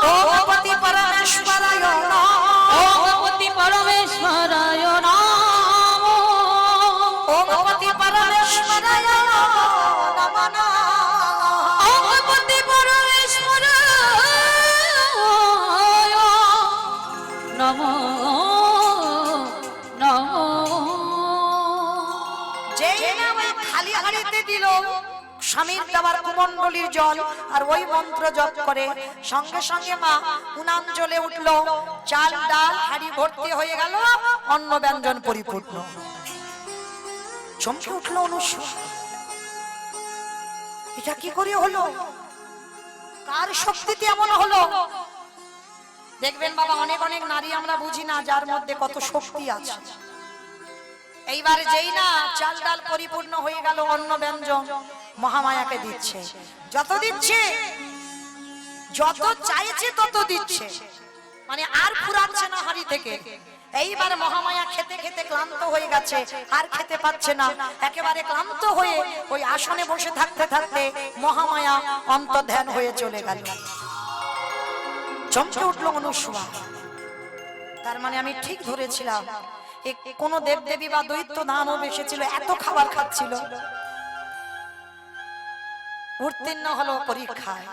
ওম পতি পরমেশ্বরায় নমঃ,
ওম পতি পরমেশ্বরায় নমঃ,
ওম পতি পরমেশ্বরায় নমঃ,
ওম পতি পরমেশ্বরায় নমঃ নমঃ।
যেই না ওই খালি হাড়িতে দিল স্বামীর দেওয়ার কুমন্ডলীর জল আর ওই মন্ত্র জপ করে, সঙ্গে সঙ্গে মা উনান জ্বলে উঠল, চাল ডাল হাড়ি ভর্তি হয়ে গেল, অন্ন ব্যঞ্জন পরিপূর্ণ। চমকে উঠল অনুসূয়া, এটা কি করে হলো? কার শক্তিতে এমন হলো? দেখবেন বাবা, অনেক অনেক নারী আমরা বুঝি না যার মধ্যে কত শক্তি আছে। এইবার যেই না চাল ডাল পরিপূর্ণ হয়ে গেল, অন্ন ব্যঞ্জন মহামায়াকে দিচ্ছে, যত দিচ্ছে, যত চাইছে তত দিচ্ছে, মানে আর ফুরাচ্ছে না হাড়ি থেকে। এইবার মহামায়া খেতে খেতে ক্লান্ত হয়ে গেছে, আর খেতে পাচ্ছে না, একেবারে ক্লান্ত হয়ে ওই আসনে বসে থাকতে থাকতে মহামায়া অন্তর্ধান হয়ে চলে গেল। চমকে উঠল অনুসূয়া, তার মানে আমি ঠিক ধরেছিলাম, কোন দেবদেবী বা দৈত্য দানব এসেছিল, এত খাবার খাচ্ছিল, উত্তীর্ণ হলো পরীক্ষায়।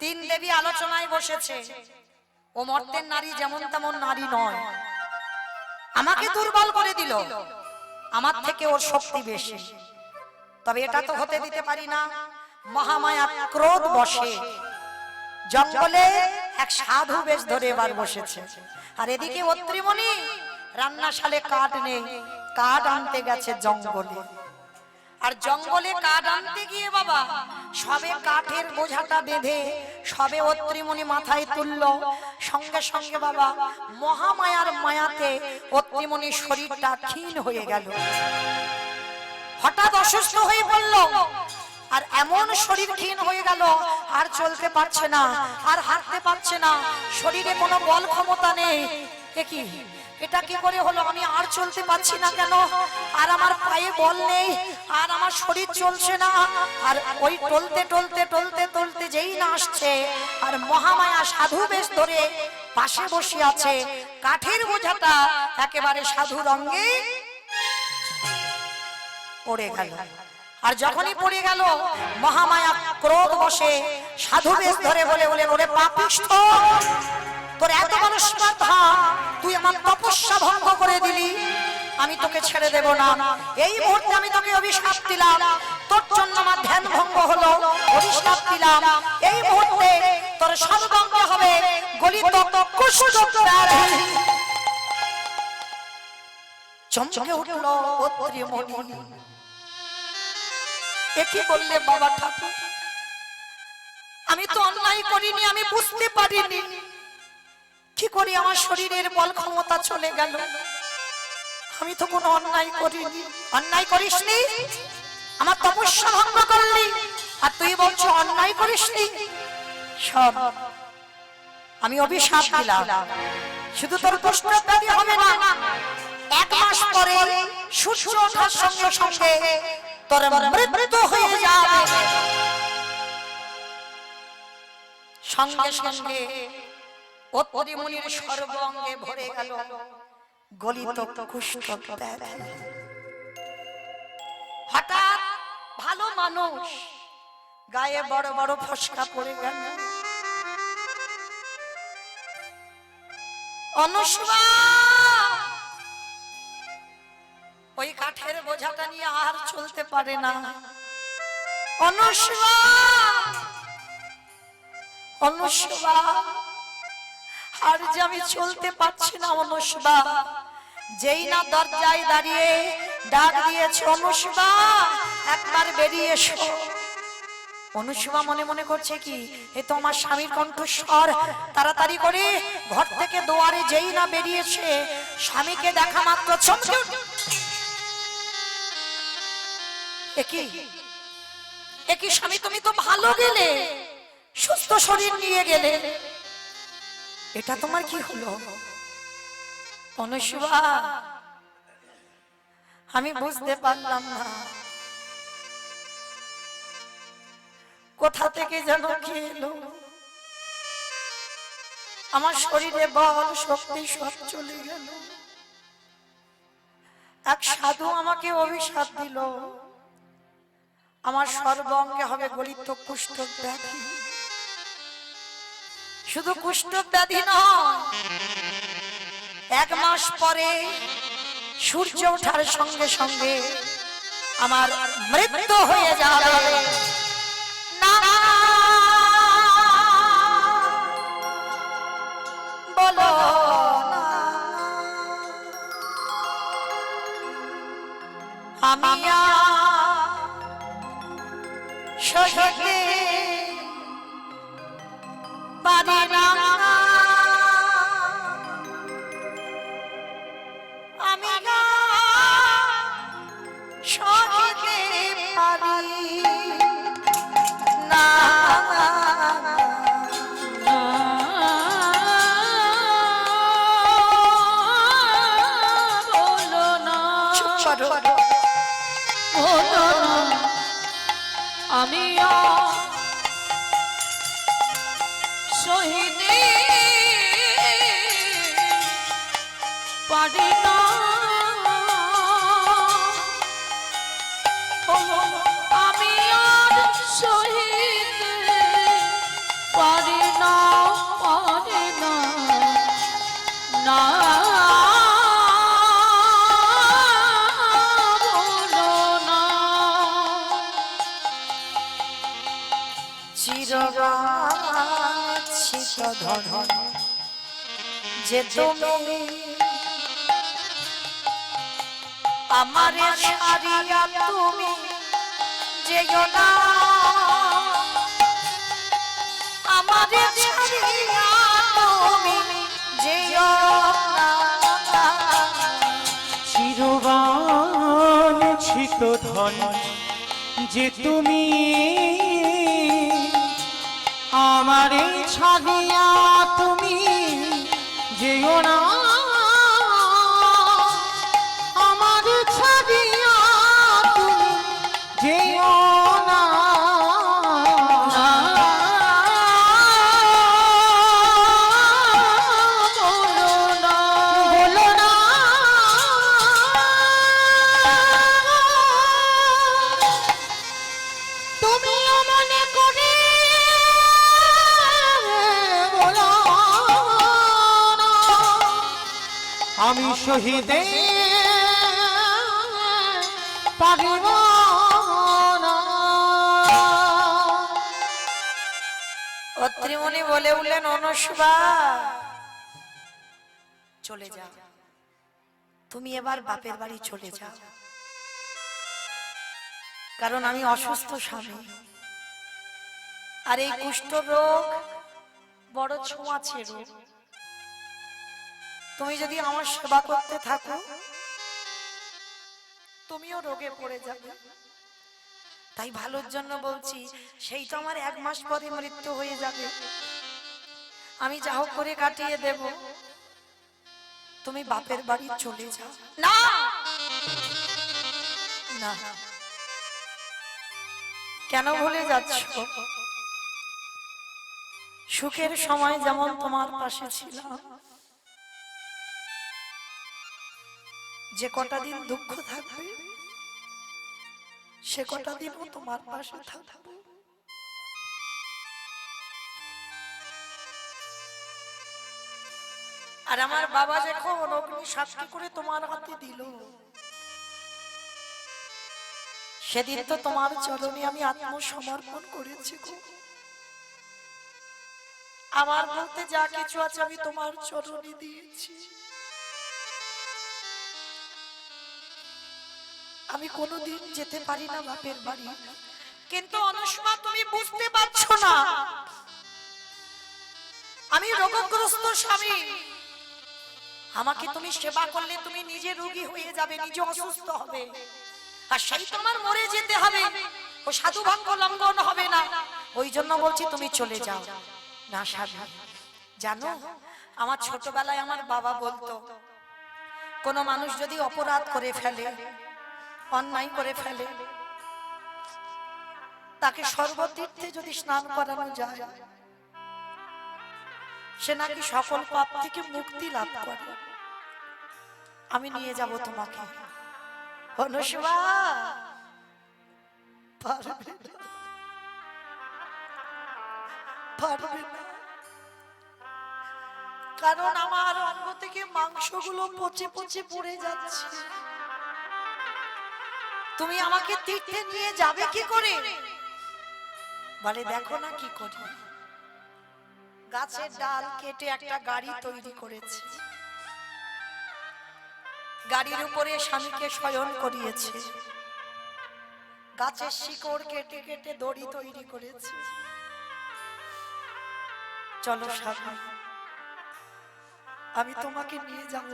তিন দেবী আলোচনায় বসেছে, ও মর্তের নারী যেমন তেমন নারী নয়, আমাকে দুর্বল করে দিল, আমার থেকে ওর শক্তি বেশি, তবে এটা তো হতে দিতে পারি না। মহামায়া ক্রোধ বশে জঙ্গলে এক সাধু বেশ ধরে এবার বসেছে, আর এদিকে অত্রিমণি রান্নাশালে কাঠ নেই, কাঠ আনতে গেছে জঙ্গলে। আর জঙ্গলে কাঠ আনতে গিয়ে বাবা সবে কাঠের বোঝাটা বেঁধে সবে অত্রিমণি মাথায় তুলল, সঙ্গে সঙ্গে বাবা মহামায়ার মায়াতে অত্রিমণির শরীরটা ক্ষীণ হয়ে গেল, হঠাৎ অসুস্থ হয়ে পড়ল। আর এমন শরীর ক্ষীণ হয়ে গেল, আর চলতে পারছে না, আর হাঁটতে পারছে না, শরীরে কোনো বল ক্ষমতা নেই। কি এটা কি করে হলো? আমি আর চলতে পারছি না কেন? আর আমার পায়ে বল নেই, আর আমার শরীর চলছে না। আর ওই টলতে টলতে টলতে টলতে যেই না আসছে, আর মহামায়া সাধু বেশ ধরে পাশে বসে আছে, কাঠের বোঝাটা একেবারে সাধুর অঙ্গে পড়ে গেল। আর যখনই পড়ে গেল, মহামায়া ক্রোধ বসে সাধু বেশ ধরে বলে বলে ওরে পাপিষ্ঠ, তোর এত বড় স্পর্ধা, তুই আমার তপস্যা ভঙ্গ করে দিলি, আমি তোকে ছেড়ে দেব না। এই মুহূর্তে আমি তোকে অভিশাপ দিলাম, তোর জন্য আমার ধ্যান ভঙ্গ হলো, অভিশাপ দিলাম, এই মুহূর্তে তোর সর্বঙ্গ হবে গলিত কুষ্ঠ প্রাণী। চমকে উঠল অত্রিমণি, একই বললে বাবা ঠাকুর, আমি তো অন্যায় করিনি, আমি বুঝতে পারিনি কি করে আমার শরীরের বল ক্ষমতা চলে গেল, আমি তো কোনো অন্যায় করিনি। অন্যায় করিসনি, আমার তপস্যা ভঙ্গ করলি, আর তুই বলছো অন্যায় করিসনি। সব আমি অভিশাপ দিলাম, শুধু তোর পুষ্পত্যাদি হবে না, 1 মাস পরে সূর্য ওঠার সঙ্গে সঙ্গে তোর মৃত্যু হয়ে যাবে। সঙ্গে সঙ্গে অত্রিমণির সর্বাঙ্গে ভরে গেল গলিত কুষ্ঠ ব্যাধি। হঠাৎ ভালো মানুষ, গায়ে বড় বড় ফসকা পড়ে গেল। অনুসূয়া ওই কাঠের বোঝাটা নিয়ে আর চলতে পারে না। অনুসূয়া অনুষ্বা, আর যে আমি চলতে পারছি না অনুষ্বা। যেই না দরজায় দাঁড়িয়ে ডাক দিয়েছে অনুষ্বা একবার বেরিয়ে এসো। অনুষ্বা মনে মনে করছে কি এ তো আমার স্বামীর কণ্ঠস্বর। তাড়াতাড়ি করে ঘর থেকে দুয়ারে যেই না বেরিয়েছে স্বামীকে দেখা মাত্র চমকে একই স্বামী, তুমি তো ভালো গেলে, সুস্থ শরীর নিয়ে গেলে, এটা তোমার কি হলো? অনুষ্বা, আমি বুঝতে পারলাম না কোথা থেকে যেন কি এলো, আমার শরীরে বল শক্তি সব চলে গেল। এক সাধু আমাকে অভিশাপ দিল, আমার সর্বাঙ্গে হবে গলিত কুষ্ঠ ব্যাধি। শুধু কুষ্ঠ ব্যাধি নয়, 1 মাস পরে সূর্য ওঠার সঙ্গে সঙ্গে আমার মৃত্যু হয়ে যাবে। না বলো না, আমি সহিতে পারি না, আমি সহিতে পারি না।
বলো না,
চুপ করো।
বলো না, আমি সহিতে পারি না, আমি আর সহিতে পারি না, পারি না, না বলো না।
চিরবাঞ্ছিত ধন যে তুমি আমারে ছাড়িয়া তুমি যেও না, আমারে ছাড়িয়া তুমি যেও না।
চিরবাঞ্ছিত ধন যে তুমি আমারে ছাড়িয়া তুমি যেও না, আমারে ছাড়িয়া তুমি যেও না।
বলো না,
বলো না, তুমিও মনে করে বলো না, আমি শহীদে পারিব না।
অত্রিমণি বলে উঠলেন অনুষ্বা চলে যাও, তুমি এবার বাপের বাড়ি চলে যাও, কারণ আমি অসুস্থ স্বামী, আর এই কুষ্ঠ রোগ বড় ছোঁয়াচে রোগ। তুমি যদি আমার সেবা করতে থাকো তুমিও রোগে পড়ে যাবে। তাই ভালোর জন্য বলছি, সেই তো আমার 1 মাস পরে মৃত্যু হয়ে যাবে, আমি যা হোক করে কাটিয়ে দেব, তুমি বাপের বাড়ি চলে যাও। না না, কেন ভুলে যাচ্ছ? সুখের সময় যেমন তোমার পাশে ছিলাম, যে কটা দিন দুঃখ থাকবে সে কটা দিনও তোমার পাশে থাকবো। আর আমার বাবা যখন অগ্নি সাক্ষী করে তোমার হাতে দিল, সেদিন তো তোমার চরণে আমি আত্মসমর্পণ করেছি গো। আমার বলতে যা কিছু আছে আমি তোমার চরণে দিয়েছি। আমি কোনোদিন যেতে পারি না বাপের বাড়ি, কিন্তু অনুষ্মা তুমি বুঝতে পারছো না, আমি রোগগ্রস্ত স্বামী। আমাকে তুমি সেবা করলে তুমি নিজে রোগী হয়ে যাবে, নিজে অসুস্থ হবে, আর সেই তোমার মরে যেতে হবে, ও সাধু ভাঙ্গ লঙ্ঘন হবে না। ওই জন্য বলছি তুমি চলে যাও। না স্বামী, জানো আমার ছোটবেলায় আমার বাবা বলতো, কোন মানুষ যদি অপরাধ করে ফেলে, অন্যায় করে ফেলে, তাকে সর্বতীর্থে যদি স্নান করানো যায়, সে নাকি সকল পাপ থেকে মুক্তি লাভ করে। আমি নিয়ে যাব তোমাকে। অনুষ্মা পারবে না, পারবে না, কারণ আমার অঙ্গ থেকে মাংসগুলো পচে পচে পড়ে যাচ্ছে। তুমি আমাকে তীর্থে নিয়ে যাবে কি করে? বলে দেখো না কি করি, গাছের ডাল কেটে একটা গাড়ি তৈরি করেছে, গাড়ির উপরে স্বামীকে শয়ন করিয়েছে, গাছের শিকড় কেটে কেটে দড়ি তৈরি করেছে। চলো স্বামী, আমি তোমাকে নিয়ে যাব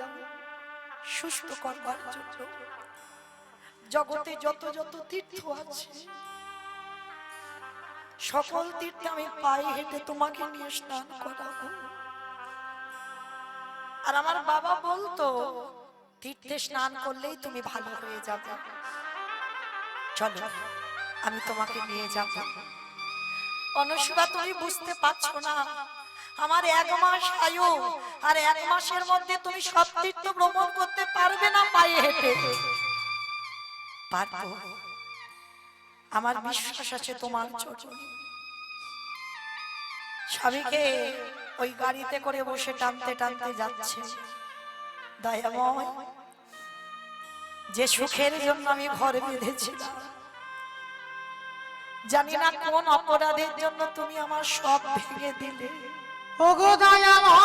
সুস্থ করবার জন্য। জগতে যত যত তীর্থ আছে, সকল তীর্থে আমি পায়ে হেঁটে তোমাকে নিয়ে স্নান করাবো। আর আমার বাবা বলতো, তীর্থে স্নান করলেই তুমি ভালো হয়ে যাবে। চলো, আমি তোমাকে নিয়ে যাব। অনুষ্মা তুমি বুঝতে পারছো না, আমার 1 মাস আয়ু, আর 1 মাসের মধ্যে তুমি সব তীর্থ ভ্রমণ করতে পারবে না পায়ে হেঁটে। পারবো, আমার বিশ্বাস আছে তোমার চরণে। স্বামীকে ওই গাড়িতে করে বসে টানতে টানতে যাচ্ছে। দয়াময়, যে সুখের জন্য আমি ঘর বেঁধেছিলাম, জানি না কোন অপরাধের জন্য তুমি আমার সব ভেঙে দিলে।
ওগো দয়াময়,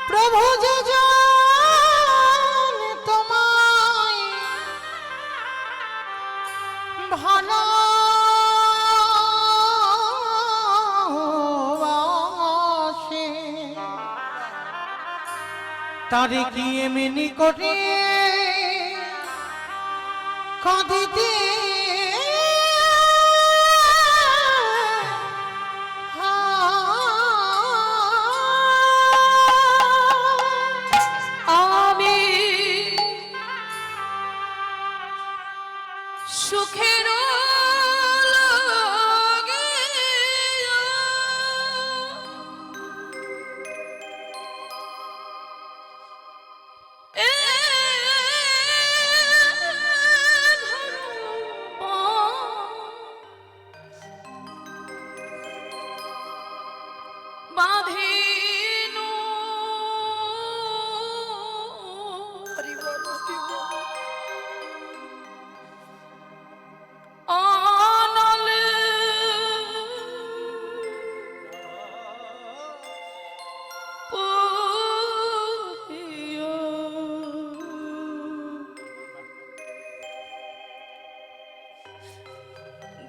প্রভু যে জানে তোমায় ভালোবাসে, তারে কি এমনি করে কাঁদিতে
আমি সুখের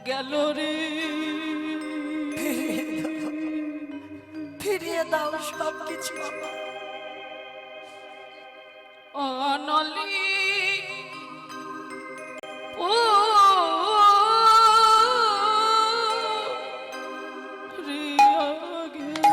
গেল রে,
ফিরিয়ে দাও সব কিছু।
অনলি ও রিয়া গেল।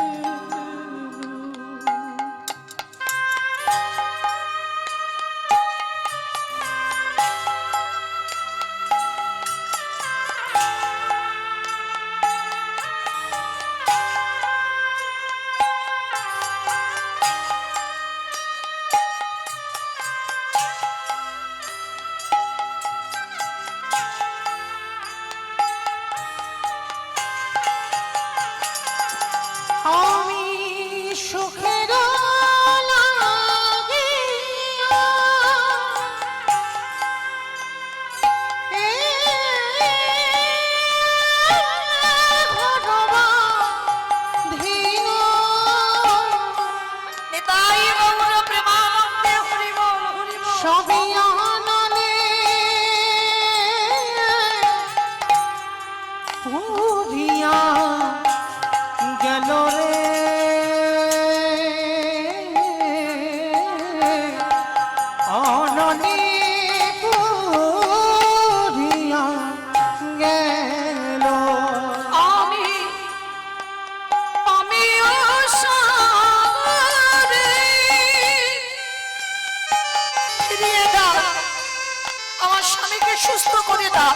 দা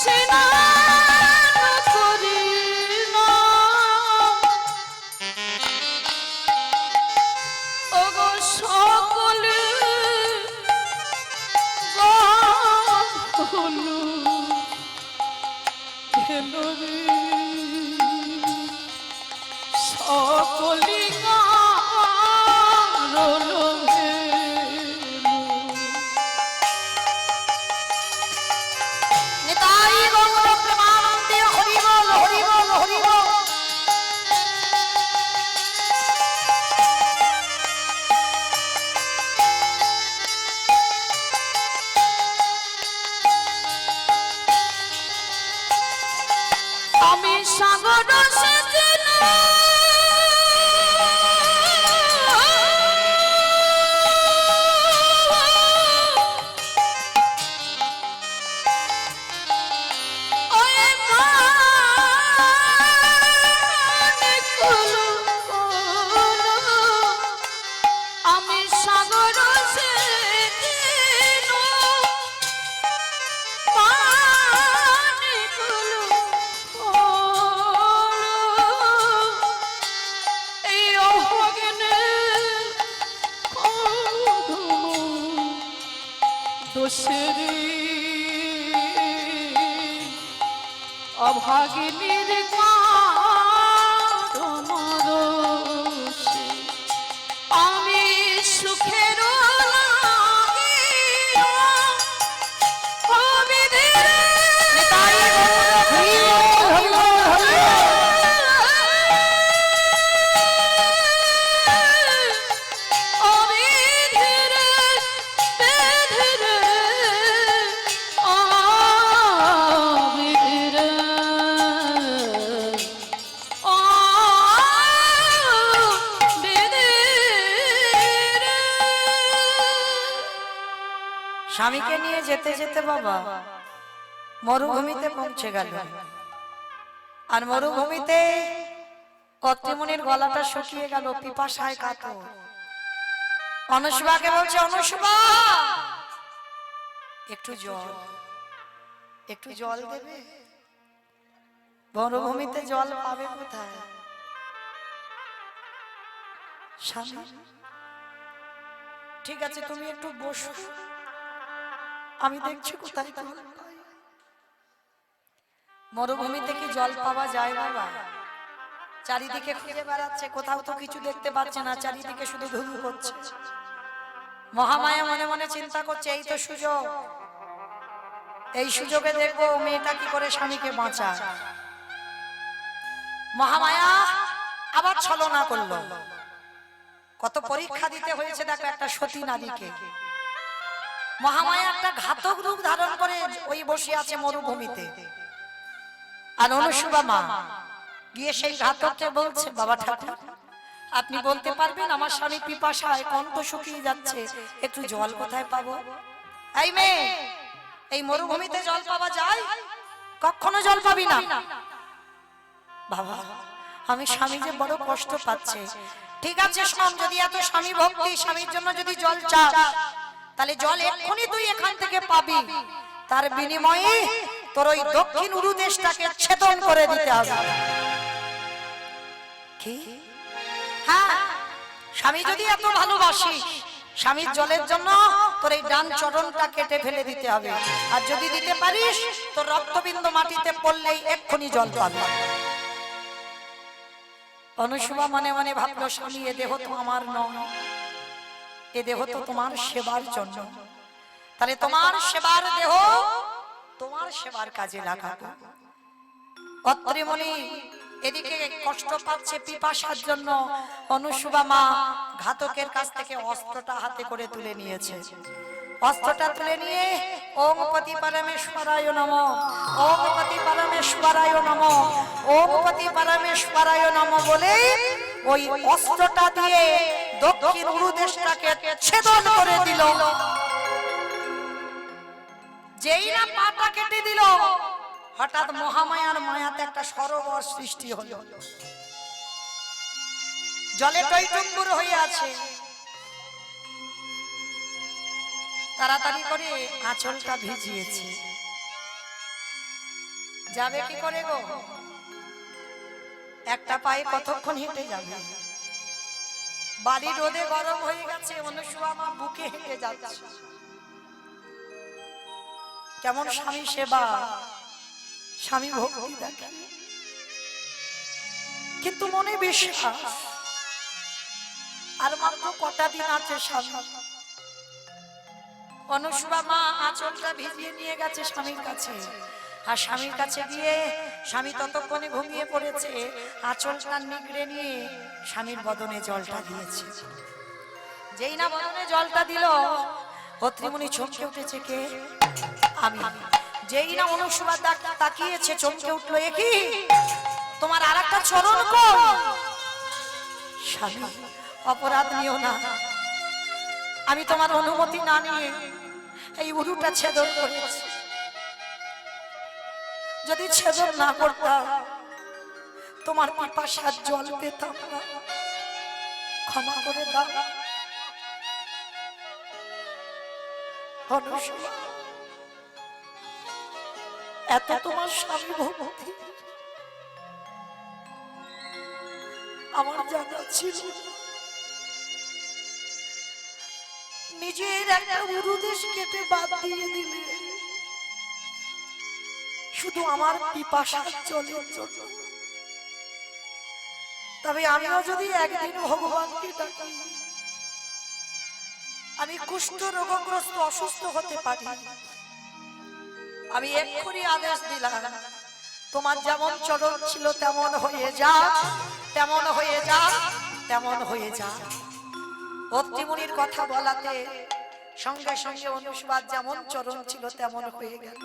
স্নান করি না ওগো সকলে হলো হেলো রে সকলি রলো হেলো
নিতাই গৌর প্রেমানন্দে হরি বল হরি বল হরি বল।
আমি সাগর সেজেলাম ওরে মানে কুলো আমি সাগর সেজেলাম মানে কুলো এই অভাগিনে দোষেরি অভাগিনীর কারণরসে আমি সুখের লাগিয়া অবিধিরে
নিতাই গৌর হরি বল হরি বল হরি বল।
অবিধিরে বেধিরে অবিধিরে অবিধিরে
স্বামীকে নিয়ে যেতে যেতে বাবা মরুভূমিতে পৌঁছে গেল। আর মরুভূমিতে কত্রিমুনির গলাটা শুকিয়ে গেল, পিপাসায় কাতর। অনুসুবাকে বলছে, অনুসুবা একটু জল, একটু জল দেবে। মরুভূমিতে জল পাবে কোথায়? স্বামী, ঠিক আছে তুমি একটু বসো, আমি দেখছি কোথায় জল পাই। মরুভূমিতে কি জল পাওয়া যায় বাবা? চারিদিকে খুঁজে বেড়াচ্ছে, কোথাও তো কিছু দেখতে পাচ্ছে না, চারিদিকে শুধু ঘুঘু করছে। মহামায়া মনে মনে চিন্তা করছে, এই তো সুযোগ, এই সুযোগে দেখবো মেয়েটা কি করে স্বামীকে বাঁচায়। মহামায়া আবার ছলনা করলো। কত পরীক্ষা দিতে হয়েছে দেখো একটা সতী নারীকে। মহামায়া একটা ঘাতক রূপ ধারণ করে ওই বসে আছে মরুভূমিতে। আর অনুসুবা মা গিয়ে সেই ঘাতককে বলছে, বাবা ঠাকুর আপনি বলতে পারবেন আমার স্বামী পিপাসায় কণ্ঠ শুকিয়ে যাচ্ছে, একটু জল কোথায় পাবো? এই মেয়ে, এই মরুভূমিতে জল পাওয়া যায়? কখনো জল পাবি না। বাবা আমি স্বামী যে বড় কষ্ট পাচ্ছে। ঠিক আছে শোন, যদি এত স্বামী ভক্তি, স্বামীর জন্য যদি জল চাস, তাহলে জল এক্ষুনি তুই এখান থেকে পাবি। তার বিনিময়ে তোর ওই দক্ষিণ উরুদেশটাকে ছেদন করে দিতে হবে। কি? হ্যাঁ, স্বামী যদি এত ভালোবাসিস, স্বামীর জলের জন্য তোর এই ডান চরণটা কেটে ফেলে দিতে হবে। আর যদি দিতে পারিস, তোর রক্তবিন্দু মাটিতে পড়লেই এক্ষুনি জল পাবি। অনুসুবা মনে মনে ভাবলো, স্বামী এ দেহ তো আমার নয়, এ দেহ তো তোমার সেবার জন্য। তাহলে তোমার সেবার দেহ তোমার সেবার কাজে লাগাবো। অত্রিমণি এদিকে কষ্ট পাচ্ছে পিপাসার জন্য। অনুসুবা মা ঘাতকের কাছ থেকে অস্ত্রটা হাতে করে তুলে নিয়েছে। অস্ত্রটা তুলে নিয়ে ওম পতি পরমেশ্বরায় নমঃ, ওম পতি পরমেশ্বরায় নমঃ, ওম পতি পরমেশ্বরায় নমঃ বলে ওই অস্ত্রটা দিয়ে দক্ষিণ উরুদেশটাকে ছেদন করে দিল। যেই না পাটা কেটে দিল, হঠাৎ মহামায়ার মায়াতে একটা সরোবর সৃষ্টি হলো। জলে টইটুম্বুর হয়ে আছে। তাড়াতাড়ি করে আঁচলটা ভিজিয়েছে। যাবে কি করে গো? একটা পায়ে কতক্ষণ হেঁটে যাবে? বাড়ি রোদে গরম হয়ে গেছে, অনুসুয়া মা বুকে হেঁটে যাচ্ছে। কেমন স্বামী সেবা, স্বামী ভক্তি দেখে, কিন্তু মনে বিশ্বাস আর মাত্র কটা দিন আছে স্বামী। অনুসুয়া মা আঁচলটা ভিজিয়ে নিয়ে গেছে স্বামীর কাছে, আর স্বামীর কাছে গিয়ে স্বামী ততক্ষণে ঘুমিয়ে পড়েছে, আঁচলটা নিগড়ে নিয়ে স্বামীর বদনে জলটা দিয়েছে। যেই না বদনে জলটা দিল, অত্রিমুনি চমকে উঠেছে। কে? আমি। যেই না অনুসুয়া তাকিয়েছে, চমকে উঠলো, এ কি তোমার আর একটা চরণ কই? স্বামী, অপরাধ নিও না, আমি তোমার অনুমতি না নিয়ে এই উরুটা ছেদন করেছি। যদি ছেদন না করতাম তোমার পিপাসার জল পেতাম না, ক্ষমা করে দাও। অনুসুয়া, এত তোমার স্বামী ভক্তি আমার জানা ছিল না। নিজের একটা উরুদেশ কেটে বাদ দিয়ে দিলে শুধু আমার পিপাসার জলের জন্য। তবে আমিও যদি একদিন ভগবানকে ডাকি, আমি কুষ্ঠ রোগগ্রস্ত অসুস্থ হতে পারি, আমি এক্ষুনি আদেশ দিলাম, তোমার যেমন চরণ ছিল তেমন হয়ে যা, তেমন হয়ে যা, তেমন হয়ে যা। অত্রিমুনির কথা বলাতে সঙ্গে সঙ্গে অনুসুয়ার যেমন চরণ ছিল তেমন হয়ে গেল।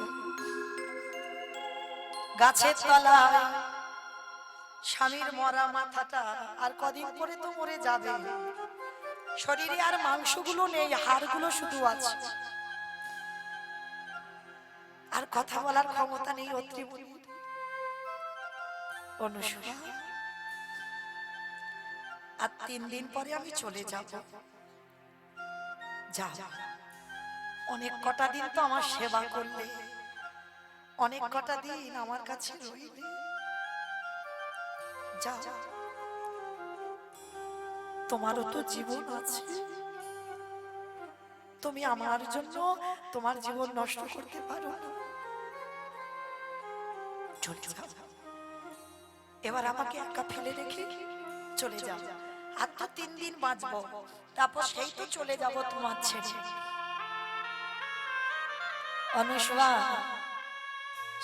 গাছের তলায় স্বামীর মরা মাথাটা আর কদিন পরে তো মরে যাবে, শরীরে আর মাংসগুলো নেই, হাড়গুলো শুধু আছে, আর কথা বলার ক্ষমতা নেই অত্রিমুনির। অনুসুয়া, আর 3 দিন পরে আমি চলে যাব। যাও, অনেক কটা দিন তো আমার সেবা করলে, অনেক কটা দিন আমার কাছে রইলে, যাও, তোমারও তো জীবন আছে, তুমি আমার জন্য তোমার জীবন নষ্ট করতে পারো না। চলে যাও, এবার আমাকে একা ফেলে রেখে চলে যাও। আর তো 3 দিন বাঁচবো, তারপর সেই তো চলে যাব তোমার ছেড়ে। অনুসুয়া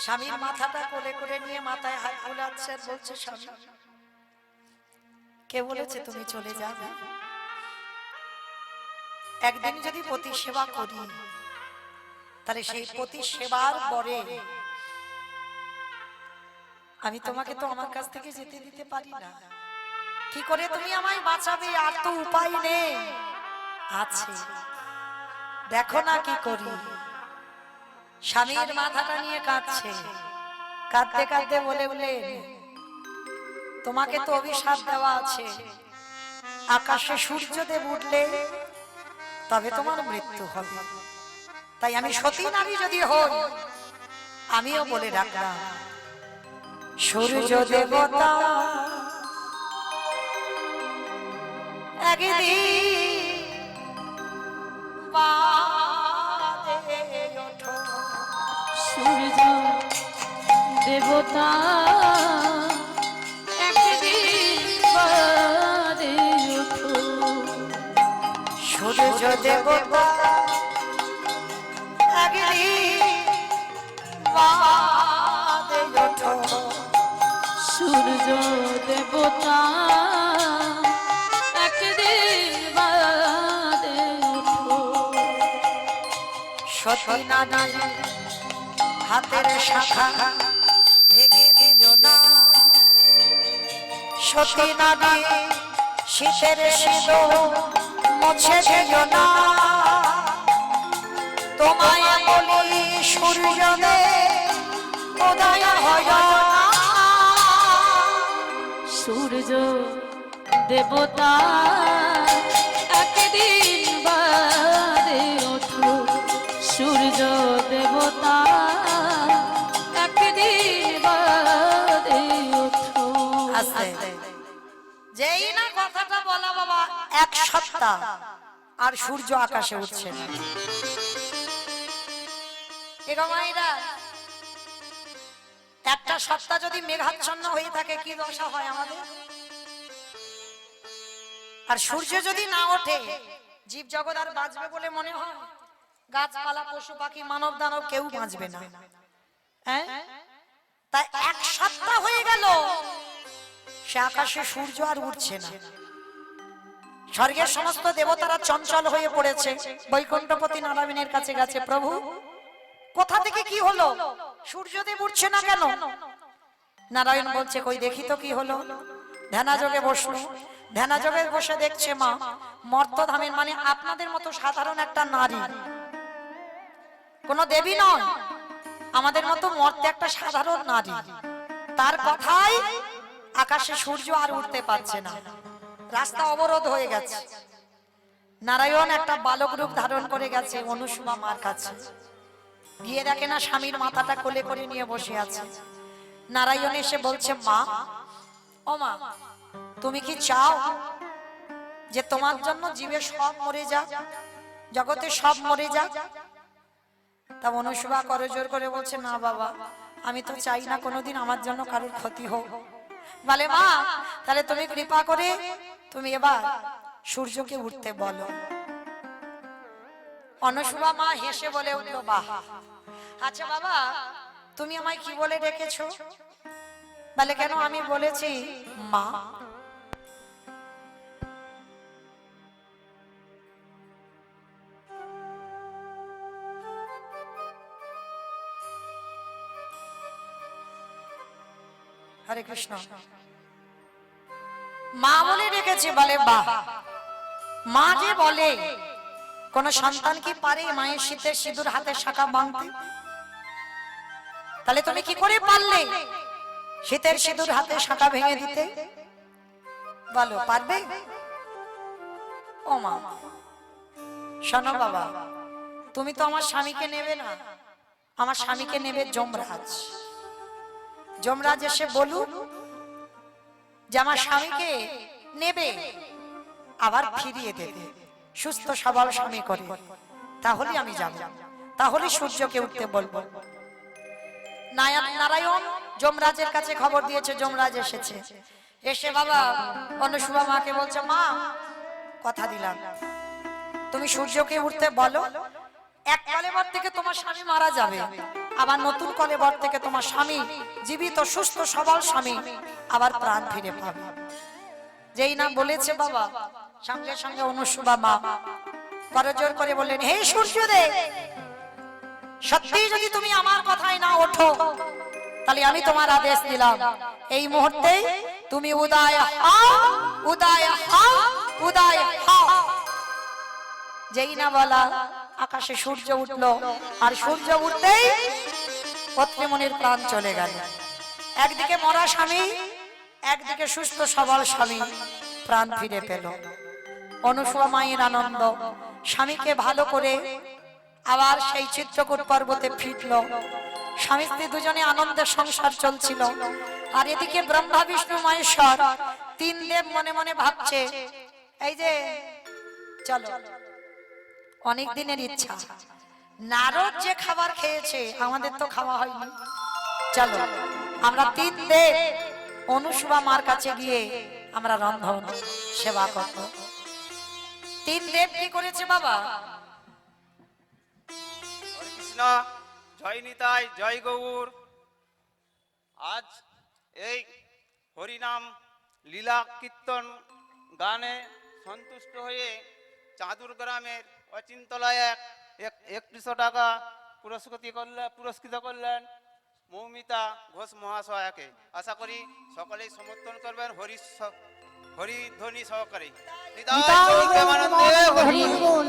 স্বামীর মাথাটা কোলে করে নিয়ে মাথায় হাত বুলাচ্ছে আর বলছে, স্বামী, কে বলেছে তুমি চলে যাবে? একদিন যদি পতি সেবা করি, তাহলে সেই পতি সেবার পরে আমি তোমাকে তো আমার কাছ থেকে যেতে দিতে পারি না। কি করে তুমি আমায় বাঁচাবে? আর তো উপায় নেই। আছে, দেখো না কি করি। স্বামীর মাথাটা নিয়ে কাঁদছে, কাঁদতে কাঁদতে বলে বলে, তোমাকে তো অভিশাপ দেওয়া আছে, আকাশে সূর্যদেব উঠলে তবে তোমার মৃত্যু হবে। তাই আমি সতী নারী যদি হই, আমিও বলে রাখলাম, সূর্য দেবতা একদিন বাদে ওঠো।
সূর্য দেবতা একদিন বাদে ওঠো।
সূর্য দেবতা একদিন বাদে ওঠো।
সূর্য দেবতা একদিন বাদে ওঠো।
সতী নারী হাতের শাখা ভেঙে দিল না, সতী নারী শীতের সিঁদুর মুছে দিল না। তোমায় বলি সূর্যদেব উদয় হয় না।
সূর্য দেবতা একদিন বাদে ওঠো। সূর্য দেবতা একদিন
আস্তে যেই না কথাটা বলা বাবা, এক সপ্তাহ আর সূর্য আকাশে উঠছে না। এগো মায়েরা, একটা সপ্তাহ যদি মেঘাচ্ছন্ন হয়ে থাকে কি দশা হয় আমাদের? আর সূর্য যদি না ওঠে, জীব জগৎ আর বাঁচবে বলে মনে হয়? গাছপালা, পশু পাখি, মানব দানব কেউ বাঁচবে না। হ্যাঁ, তাই এক সপ্তাহ হয়ে গেল সে আকাশে সূর্য আর উঠছে না। স্বর্গের সমস্ত দেবতারা চঞ্চল হয়ে পড়েছে, বৈকুণ্ঠপতি নারায়ণের কাছে গেছে, প্রভু কোথা থেকে কি হলো, সূর্যদেব উঠছে না কেন? নারায়ণ বলছে, কই দেখি তো কি হলো। ধ্যানাযোগে বসলো, ধ্যানাযোগে বসে দেখছে মা মর্তধামের, মানে আপনাদের মতো সাধারণ একটা নারী, কোন দেবী নয়, আমাদের মতো মর্তে একটা সাধারণ নারী, তার কথাই আকাশে সূর্য আর উঠতে পারছে না, রাস্তা অবরোধ হয়ে গেছে। নারায়ণ একটা বালক রূপ ধারণ করে গেছে অনুসুয়া মার কাছে, গিয়ে দেখে না স্বামীর মাথাটা কোলে করে নিয়ে বসে আছে। নারায়ণ এসে বলছে, মা, ও মা, তুমি কি চাও যে তোমার জন্য জীবে সব মরে যাক, জগতে সব মরে যাক? তা অনুসুয়া করজোর করে বলছে, না বাবা, আমি তো চাই না কোনোদিন আমার জন্য কারোর ক্ষতি হোক। বলে, মা, তাহলে তুমি কৃপা করে তুমি এবার সূর্যকে উঠতে বলো। অনুসুয়া মা হেসে বলে উঠলো, বাহ, আচ্ছা বাবা, তুমি আমায় কি বলে ডেকেছো? বলে, কেন? আমি বলেছি মা। হরে কৃষ্ণ। মা বলে ডেকেছে। বলে, বাহ, মা যে বলে, কোন সন্তান কি পারে মায়ের শীতের সিঁদুর হাতের শাখা ভাঙতে? তাহলে তুমি কি করে পারলে শীতের সিঁদুর হাতের শাখা ভেঙে দিতে? বলো, পারবে? ও মা, শোনো বাবা, তুমি তো আমার স্বামীকে নেবে না, আমার স্বামীকে নেবে যমরাজ। যমরাজ এসে বলুক যে আমার স্বামীকে নেবে, আবার ফিরিয়ে দেবে, সুস্থ সবল স্বামী করে, তাহলে আমি যাব, তাহলে সূর্যকে উঠতে বলবো। নারায়ণ যমরাজের কাছে খবর দিয়েছে, যমরাজ এসেছে। এসে বাবা অনুসুয়া মাকে বলছে, মা, কথা দিলাম, তুমি সূর্যকে উঠতে বলো, এক কলেবর থেকে তোমার স্বামী মারা যাবে, আবার নতুন কলেবর থেকে তোমার স্বামী জীবিত সুস্থ সবল স্বামী আবার প্রাণ ফিরে পাবে। যেই না বলেছে বাবা, সঙ্গে সঙ্গে অনুসুয়া মা করজোর করে বললেন, হে সূর্যদেব, সত্যি যদি তুমি আমার কথায় না ওঠো, তাহলে আমি তোমার আদেশ দিলাম, এই মুহূর্তে তুমি উদয় হও, উদয় হও, উদয় হও। যেই না বলা, আকাশে সূর্য উঠলো, আর সূর্য উঠতেই পত্নীমণির প্রাণ চলে গেল। একদিকে মরা স্বামী, একদিকে সুস্থ সবল স্বামী প্রাণ ফিরে পেল। অনুসুয়া মায়ের আনন্দ, স্বামীকে ভালো করে আবার সেই চিত্রকূট পর্বতে ফিরল। স্বামী স্ত্রী দুজনে আনন্দের সংসার চলছিল। আর এদিকে ব্রহ্মা বিষ্ণু মহেশ্বর তিন দেব মনে মনে ভাবছে, এই যে চলো, অনেক দিনের ইচ্ছা, নারদ যে খাবার খেয়েছে আমাদের তো খাওয়া হয়নি, চলো আমরা তিন দেব অনুসুয়া মার কাছে গিয়ে আমরা রন্ধন সেবা করব। তিন দেব কি করেছে বাবা?
কৃষ্ণ জয় নিতাই, জয় গৌর। আজ এই হরিনাম লীলা কীর্তন গানে সন্তুষ্ট হয়ে চাঁদুর গ্রামের অচিন্তলায় 100 টাকা পুরস্কৃত করলেন মৌমিতা ঘোষ মহাশয়াকে। আশা করি সকলেই সমর্থন করবেন হরিধ্বনি সহকারে। নিতাই গৌর প্রেমানন্দে হরি বল।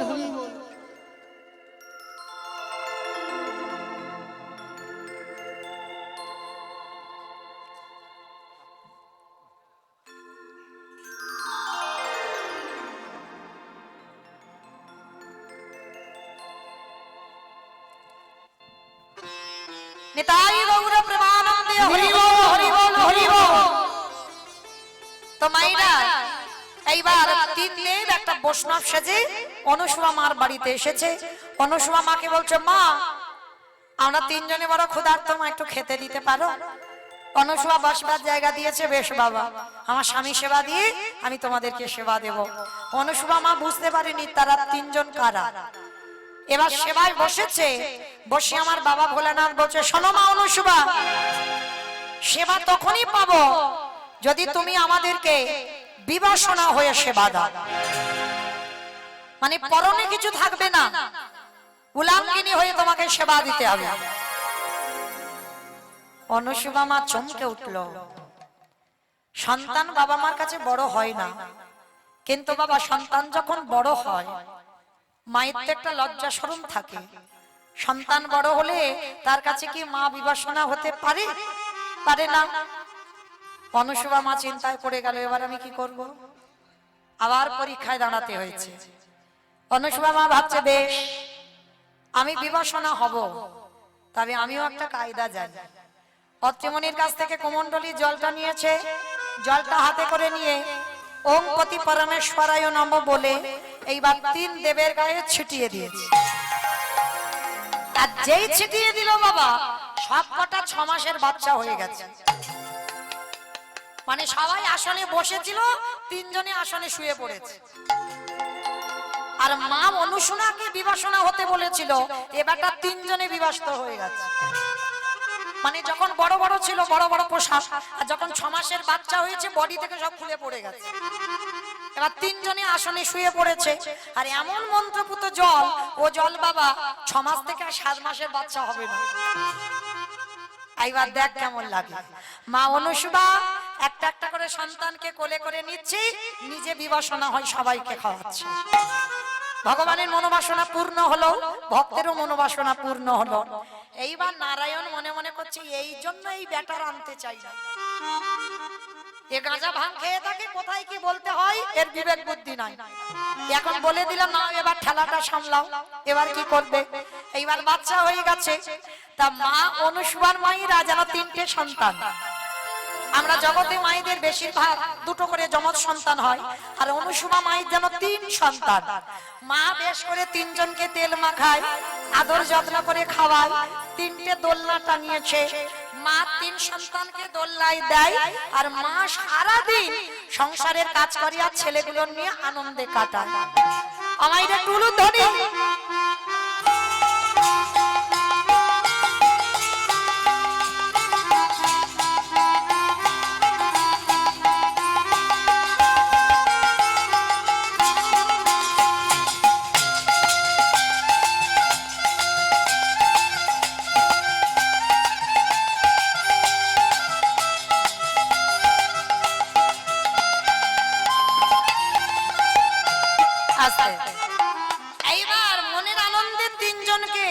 নিতাই গৌর প্রেমানন্দে হরি বল, হরি বল, হরি বল। তো মাইরা এইবার 3 দেব একটা বৈষ্ণব সেজে অনুসুয়া মার বাড়িতে এসেছে। অনুসুয়া মাকে বলছে, মা আমরা 3 জনে বড় ক্ষুধার্ত, মা একটু খেতে দিতে পারো? অনুসুয়া বসবার জায়গা দিয়েছে, বেশ বাবা, আমার স্বামী সেবা দিয়ে আমি তোমাদেরকে সেবা দেব। অনুসুয়া মা বুঝতে পারেনি তারা 3 জন কারা। এবার সেবায় বসেছে, বসে আমার বাবা ভোলানাথ বলছে, শোনো মা অনুসুয়া, সেবা তখনই পাবো যদি তুমি আমাদেরকে বিবাসনা হয়ে সেবা দাও। মানে পরনে কিছু থাকবে না, উলাঙ্গিনী হয়ে তোমাকে সেবা দিতে হবে। অনুসুয়া মা চমকে উঠল। সন্তান বাবা মার কাছে বড় হয় না, কিন্তু বাবা সন্তান যখন বড় হয় মায়ের তো একটা লজ্জা শরম থাকে। সন্তান বড় হলে তার কাছে কি মা বিবাসনা হতে পারে? পারে না। অনুসুয়া মা চিন্তায় পড়ে গেল, এবার আমি কি করব? আবার পরীক্ষায় দাঁড়াতে হয়েছে। অনুসুয়া মা ভাবছে, বেশ আমি বিবাসনা হব, তবে আমিও একটা কায়দা জানি। অত্রিমণির কাছ থেকে কুমণ্ডলী জলটা নিয়েছে, জলটা হাতে করে নিয়ে ওম পতি পরমেশ্বরায় নমঃ বলে এইবার 3 দেবের গায়ে ছিটিয়ে দিয়েছে। আর যেই ছিটিয়ে দিল বাবা, সব কটা 6 মাসের বাচ্চা হয়ে গেছে। মানে সবাই আসনে বসেছিল, 3 জনে আসনে শুয়ে পড়েছে। আর মা অনুসুয়াকে বিবাসনা হতে বলেছিল, এবারটা 3 জনে বিবাস্ত হয়ে গেছে। মানে যখন বড় বড় ছিল বড় বড় পোশাক, আর যখন 6 মাসের বাচ্চা হয়েছে বডি থেকে সব খুলে পড়ে গেছে। এবার 3 জনে আসনে শুয়ে পড়েছে। আর এমন মন্ত্রপুত জল, ও জল বাবা 6 মাস থেকে আর 7 মাসের বাচ্চা হবে না। এইবার দেখ কেমন লাগে। মা অনুসুয়া একটা একটা করে সন্তানকে কোলে করে নিচ্ছে, নিজে বিবাসনা হয় সবাইকে খাওয়াচ্ছে। ভগবানের মনোবাসনা পূর্ণ হলো, ভক্তেরও মনোবাসনা পূর্ণ হলো। এইবার নারায়ণ মনে মনে করছে, এই জন্য এই ব্যাটার আনতে চাই না। এ গাঁজা ভাঙ খেয়ে থাকে, কোথায় কি বলতে হয় এর বিবেক বুদ্ধি নাই। এখন বলে দিলাম, না এবার ঠেলাটা সামলাও, এবার কি করবে? এইবার বাচ্চা হয়ে গেছে। তা মা অনুসুয়ার মায়েরা যেন 3টে সন্তান। আমরা জগতে মায়েদের বেশিরভাগ 2টো করে যমজ সন্তান হয়, আর অনুসুয়া মায়ের যেন 3 সন্তান। মা বেশ করে 3 জনকে তেল মাখায়, আদর যত্ন করে খাওয়ায়, 3টে দোলনা টানিয়েছে। মা 3 সন্তানকে দোলনায় দেয়, আর মা সারা দিন সংসারের কাজ করে আর ছেলেগুলোর নিয়ে আনন্দে কাটায়। আমাদের টুলু ধরি এইবার মনের আনন্দে 3 জনকে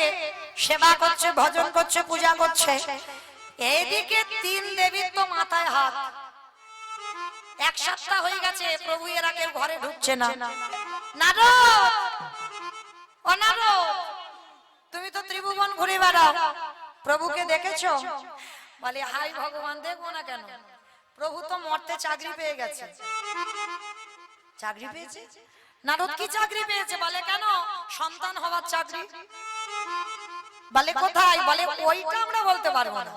সেবা করছে, ভজন করছে, পূজা করছে। এইদিকে 3 দেবীর তো মাথায় হাত। 1 সপ্তাহ হয়ে গেছে প্রভু এরা কেউ ঘরে ঢুকছে না। নারদ, ও নারদ, তুমি তো ত্রিভুবন ঘুরে বেড়াও, প্রভুকে দেখেছো? বলে, হাই ভগবান, দেখবো না কেন? প্রভু তো মরতে চাকরি পেয়ে গেছে। চাকরি পেয়েছে? নারদ কি চাকরি পেয়েছে? বলে, কেন? সন্তান হওয়ার চাকরি। বলে, কোথায়? বলে, ওইটা আমরা বলতে পারবো না,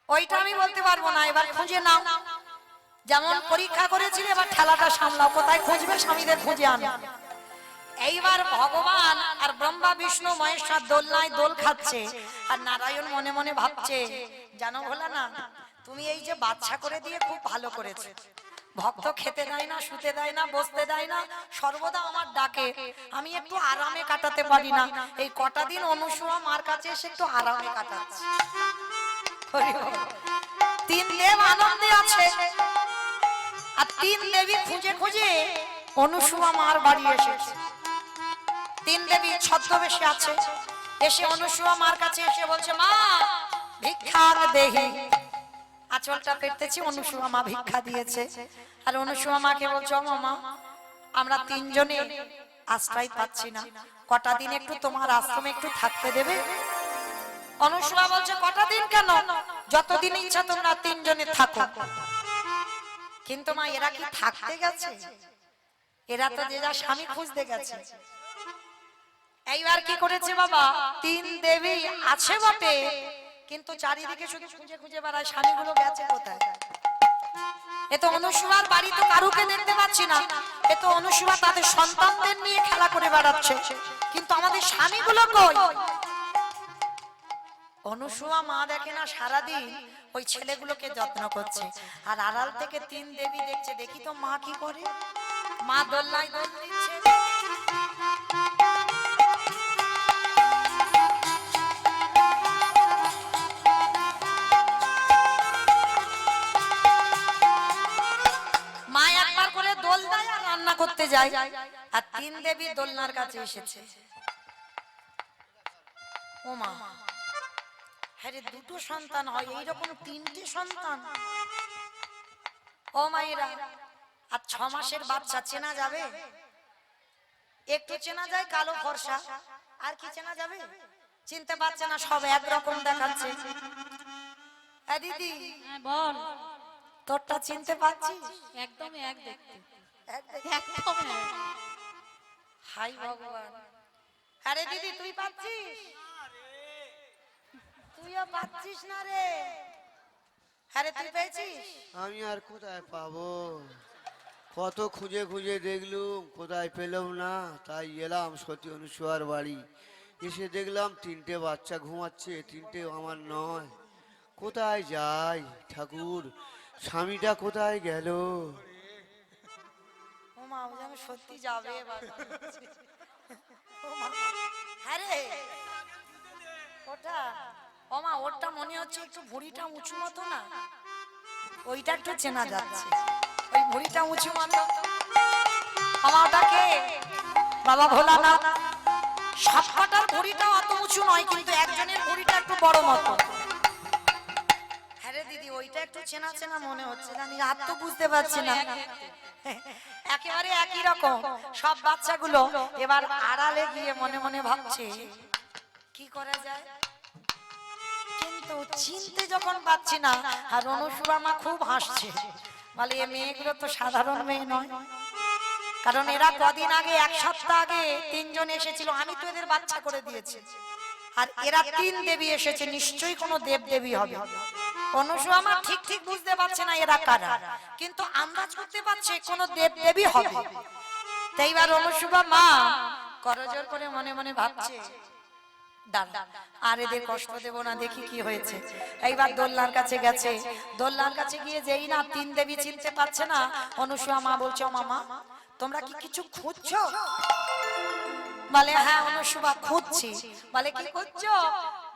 ওইটা আমি বলতে পারবো না, এবার খুঁজে নাও। যেমন পরীক্ষা করেছিলে, এবার ঠেলাটা সামলাও, কোথায় খুঁজবে? স্বামীদের খুঁজে আনো। এইবার ভগবান আর ব্রহ্মা বিষ্ণু মহেশ্বর দোলনায় দোল খাচ্ছে, আর নারায়ণ মনে মনে ভাবছে, জানো ভোলা না, তুমি এই যে বাচ্চা করে দিয়ে খুব ভালো করেছো। ভক্ত খেতে দেয় না, শুতে দেয় না, বসতে দেয় না, সর্বদা আমার ডাকে, আমি একটু আরামে কাটাতে পারি না। এই কটা দিন অনুসুয়া মার কাছে এসে একটু আরামে কাটাচ্ছি। 3 দেব আনন্দে আছে, আর 3 দেবী খুঁজে খুঁজে অনুসুয়া মার বাড়ি এসেছে। 3 দেবী ছদ্মবেশে আছে, এসে অনুসুয়া মার কাছে এসে বলছে, মা ভিক্ষা দেহি। আঁচলটা পেতেছি, অনুসুয়া মা ভিক্ষা দিয়েছে। আর অনুসুয়া মাকে বলছো, মামা আমরা 3 জনে আশ্রয় পাচ্ছি না, কটা দিন একটু তোমার আশ্রমে একটু থাকতে দেবে? অনুসুয়া বলছে, কটা দিন কেন? যতদিন ইচ্ছা তোমরা 3 জনে থাকো। কিন্তু মা এরা কি থাকতে গেছে? এরা তো যে যা স্বামী খুঁজতে গেছে। এইবার কি করেছে বাবা, তিন দেবী আছে বটে, কিন্তু চারিদিকে শুধু খুঁজে খুঁজে বেড়ায় স্বামীগুলো গেছে কোথায়। এ তো অনুসুয়ার বাড়ি তো কারুকে দেখতে পাচ্ছি না। এ তো অনুসুয়া তাদের সন্তানদের নিয়ে খেলা করে বেড়াচ্ছে, কিন্তু আমাদের স্বামীগুলো কই? অনুসুয়া মা দেখে না সারাদিন ওই ছেলেগুলোকে যত্ন করছে, আর আড়াল থেকে তিন দেবী দেখছে। দেখি তো মা কি করে। মা দোল্লাই দোল দিচ্ছে। মা একবার করে দোল দেয় আর রান্না করতে যায়, আর তিন দেবী দোলনার কাছে এসেছে। ও মা, হ্যাঁ রে, দুটো সন্তান হয়, এইরকম তিনটে সন্তান। ও মায়েরা, আর 6 মাসের বাচ্চা চেনা যাবে? একটু চেনা যায়, কালো ফর্সা, আর কি চেনা যাবে? চিনতে পারছে না, সব একরকম দেখাচ্ছে। দিদি
হ্যাঁ বল।
তোরটা চিনতে পারছিস?
একদম এক দেখতে,
একদম।
একদম এক।
হাই ভগবান। আরে দিদি তুই পাচ্ছিস? তুইও পাচ্ছিস না রে? আরে তুই পেয়েছিস?
আমি আর কোথায় পাবো? কত খুঁজে খুঁজে দেখলুম, কোথায় পেলাম না, তাই এলাম সতী অনুসুয়ার বাড়ি। এসে দেখলাম 3টে বাচ্চা ঘুমাচ্ছে, 3টে আমার নয়। কোথায় যাই ঠাকুর, স্বামীটা কোথায় গেল?
ও মা, ও যেন সত্যি যাবে এবার। ও মা, আরে ওটা, ও মা ওটা মনে হচ্ছে একটু ভুঁড়িটা উঁচু মতো না? ওইটা একটু চেনা যাচ্ছে, ওই ভুঁড়িটা উঁচু মতো। আমার ওটাকে বাবা ভোলানাথ। সবকটার ভুঁড়িটা অত উঁচু নয়, কিন্তু একজনের ভুঁড়িটা একটু বড় মতো। হ্যাঁ রে দিদি, ওইটা একটু চেনা চেনা মনে হচ্ছে, জানি আর তো বুঝতে পারছি না। একেবারে একই রকম সব বাচ্চাগুলো। এবার আড়ালে গিয়ে মনে মনে ভাবছে কি করা যায়, কিন্তু চিনতে যখন পাচ্ছি না। আর অনুসুয়া মা খুব হাসছে, বলে এ মেয়েগুলো তো সাধারণ মেয়ে নয়। কারণ এরা কদিন আগে, 1 সপ্তাহ আগে 3 জন এসেছিল, আমি তো এদের বাচ্চা করে দিয়েছি। আর এরা 3 দেবী এসেছে, নিশ্চয়ই কোনো দেব দেবী হবে। অনুসুয়া মা ঠিক ঠিক বুঝতে পারছে না এরা কারা, কিন্তু আন্দাজ করতে পারছে কোনো দেব দেবী হবে। তাই এবার অনুসুয়া মা করজোর করে মনে মনে ভাবছে, দাঁড়া আর এদের কষ্ট দেব না, দেখি কি হয়েছে। এইবার দোলনার কাছে গেছে। দোলনার কাছে গিয়ে যেই না 3 দেবী চিনতে পারছে না, অনুসুয়া মা বলছে, ও মামা তোমরা কি কিছু খুঁজছো? বলে হ্যাঁ অনুসুয়া খুঁজছি। বলে কি খুঁজছো?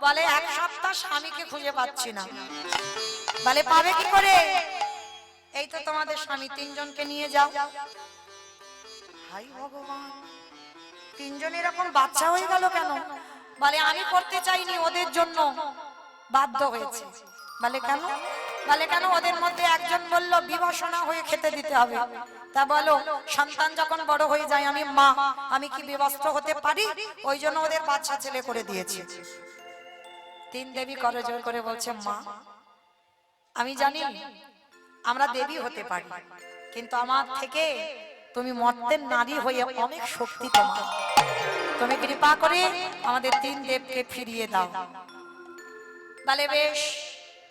বলে 1 সপ্তাহ স্বামীকে খুঁজে পাচ্ছি না। বলে পাবে কি করে? এই তো তোমাদের স্বামী, 3 জনকে নিয়ে যাও। হাই ভগবান, 3 জন এরকম বাচ্চা হয়ে গেল কেন? বলে আমি করতে চাইনি, ওদের জন্য বাধ্য হয়েছে। বলে কেন? বলে কেন, ওদের মধ্যে একজন বলল বিবাসনা হয়ে খেতে দিতে হবে। তা বলো সন্তান যখন বড় হয়ে যায়, আমি মা, আমি কি বিবস্ত্র হতে পারি? ওই জন্য ওদের বাচ্চা ছেলে করে দিয়েছে। 3 দেবী করজোর করে বলছে, মা আমি জানি আমরা দেবী হতে পারি, কিন্তু আমার থেকে তুমি মর্তের নারী হয়ে অনেক শক্তি তোমার। তুমি কৃপা করে আমাদের 3 দেবকে ফিরিয়ে দাও। বলে বেশ,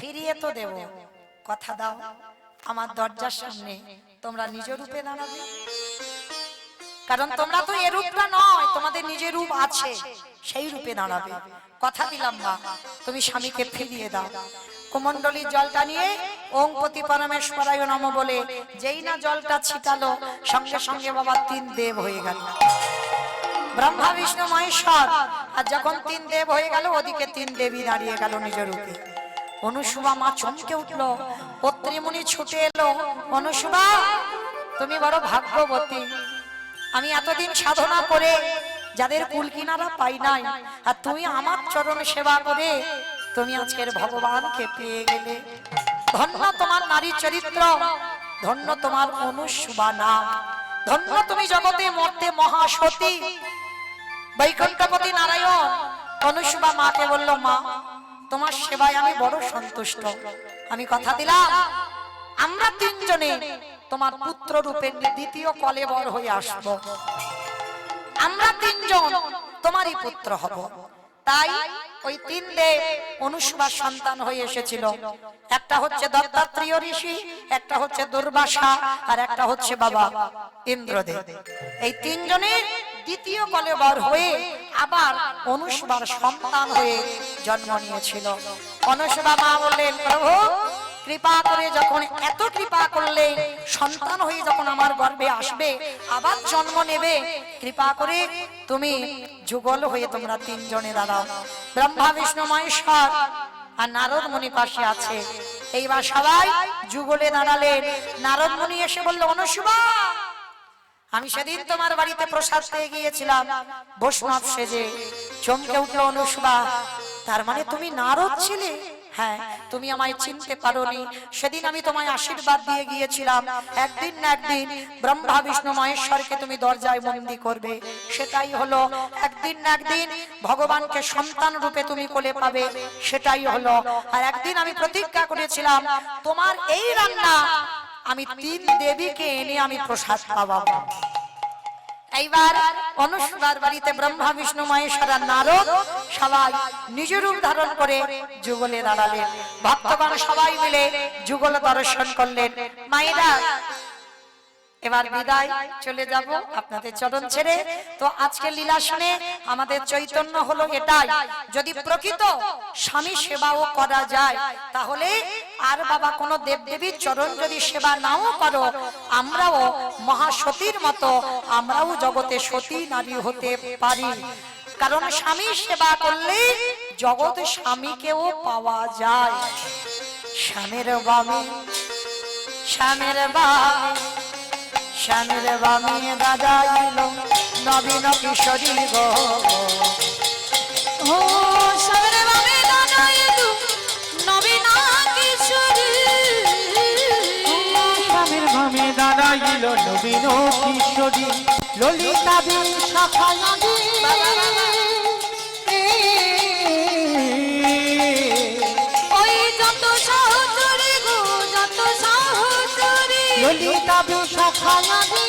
ফিরিয়ে তো দেব, কথা দাও আমার দরজার সামনে তোমরা নিজ রূপে দাঁড়াবে। কারণ তোমরা তো এ রূপটা নয়, তোমাদের নিজের রূপ আছে, সেই রূপে দাঁড়াবে। কথা দিলাম মা, তুমি স্বামীকে ফিরিয়ে দাও। কুমণ্ডলীর জলটা নিয়ে ওং পতি পরমেশ্বরায় নমঃ বলে যেই না জলটা ছিটালো, সঙ্গে সঙ্গে বাবা 3 দেব হয়ে গেল, ব্রহ্মা বিষ্ণু মহেশ্বর। আর যখন 3 দেব হয়ে গেল, ওদিকে 3 দেবী দাঁড়িয়ে গেল নিজ রূপে। অনুসুয়া মা চমকে উঠলো, পত্রীমুনি ছুটে এলো, অনুসুয়া তুমি বড় ভাগ্যবতী। আমি এতদিন সাধনা করে যাদের কুল কিনারা পাই নাই, আর তুমি আমার চরণ সেবা করে তুমি আজকের ভগবানকে পেয়ে গেলে। ধন্য তোমার নারী চরিত্র, ধন্য তোমার অনুসুয়া নাম, ধন্য তুমি জগতে মর্তে মহাসতী বৈকুণ্ঠপতি নারায়ণ। অনুসুয়া মাকে বলল, মা তোমার সেবায় আমি বড় সন্তুষ্ট, আমি কথা দিলাম আমরা তিনজনে তোমার পুত্র রূপে দ্বিতীয় কলেবর হয়ে আসব, আমরা তিনজন তোমারই পুত্র হব। তাই ওই তিন দেব অনুসবার সন্তান হয়ে এসেছিল। একটা হচ্ছে দত্তাত্রেয় ঋষি, একটা হচ্ছে দুর্বাসা, আর একটা হচ্ছে বাবা ইন্দ্রদেব। এই তিনজনের দ্বিতীয় কলেবর হয়ে আবার অনুসবার সন্তান হয়ে জন্ম নিয়েছিল। অনুসবা মা বললেন, প্রভু কৃপা করে যখন এত কৃপা করলে সন্তান হয়ে যখন আমার গর্ভে আসবে, আবার জন্ম নেবে, কৃপা করে তুমি যুগল হয়ে তোমরা তিনজনে দাঁড়াও। ব্রহ্মা বিষ্ণু মহেশ্বর আর নারদ মুনি পাশে আছে। এইবার সবাই যুগলে দাঁড়ালেন। নারদ মুনি এসে বলল, অনুসুবা, আমি সেদিন তোমার বাড়িতে প্রসাদ পেয়ে গিয়েছিলাম বৈষ্ণব সেজে। চমকে উঠলো অনুসুবা, তার মানে তুমি নারদ ছিলে? হ্যাঁ, তুমি আমায় চিনতে পারোনি। সেদিন আমি তোমায় আশীর্বাদ দিয়ে গিয়েছিলাম, একদিন না একদিন ব্রহ্মা বিষ্ণু মহেশ্বরকে তুমি দরজায় বন্দী করবে। সেটাই হলো, একদিন না একদিন ভগবানকে সন্তান রূপে তুমি কোলে পাবে, সেটাই হলো। আর একদিন আমি প্রতিজ্ঞা করেছিলাম, তোমার এই রান্না আমি তিন দেবীকে এনে আমি প্রসাদ পাবো। এইবার অনুসবার বাড়িতে ব্রহ্মা বিষ্ণু মহেশ্বর আর নারদ সবাই নিজ রূপ ধারণ করে যুগলে দাঁড়ালেন। ভক্তগণ সবাই মিলে যুগল দর্শন করলেন। মায়েরা, এবার বিদায়, চলে যাব আপনাদের চরণ ছেড়ে। তো আজকে লীলা শুনে আমাদের চৈতন্য হলো এটাই, যদি প্রকৃত স্বামী সেবাও করা যায়, তাহলে আর বাবা কোন দেবদেবীর চরণ যদি সেবা নাও করো, আমরাও মহাসতীর মতো আমরাও জগতে সতী নারী হতে পারি। কারণ স্বামী সেবা করলে জগতে স্বামীকেও পাওয়া যায়। স্বামীর বামে, স্বামীর বামে, স্বামীর বামে দাঁড়াইল নবীন কিশোরী গো।
ও স্বামীর বামে দাঁড়াইল নবীন কিশোরী।
স্বামীর ভামে দাঁড়াইল নবীন কিশোরী, ললিতা বিশাখায়াদি।
ওই যত সহচরী গো, যত সহচরী,
ললিতা বিশাখায়াদি।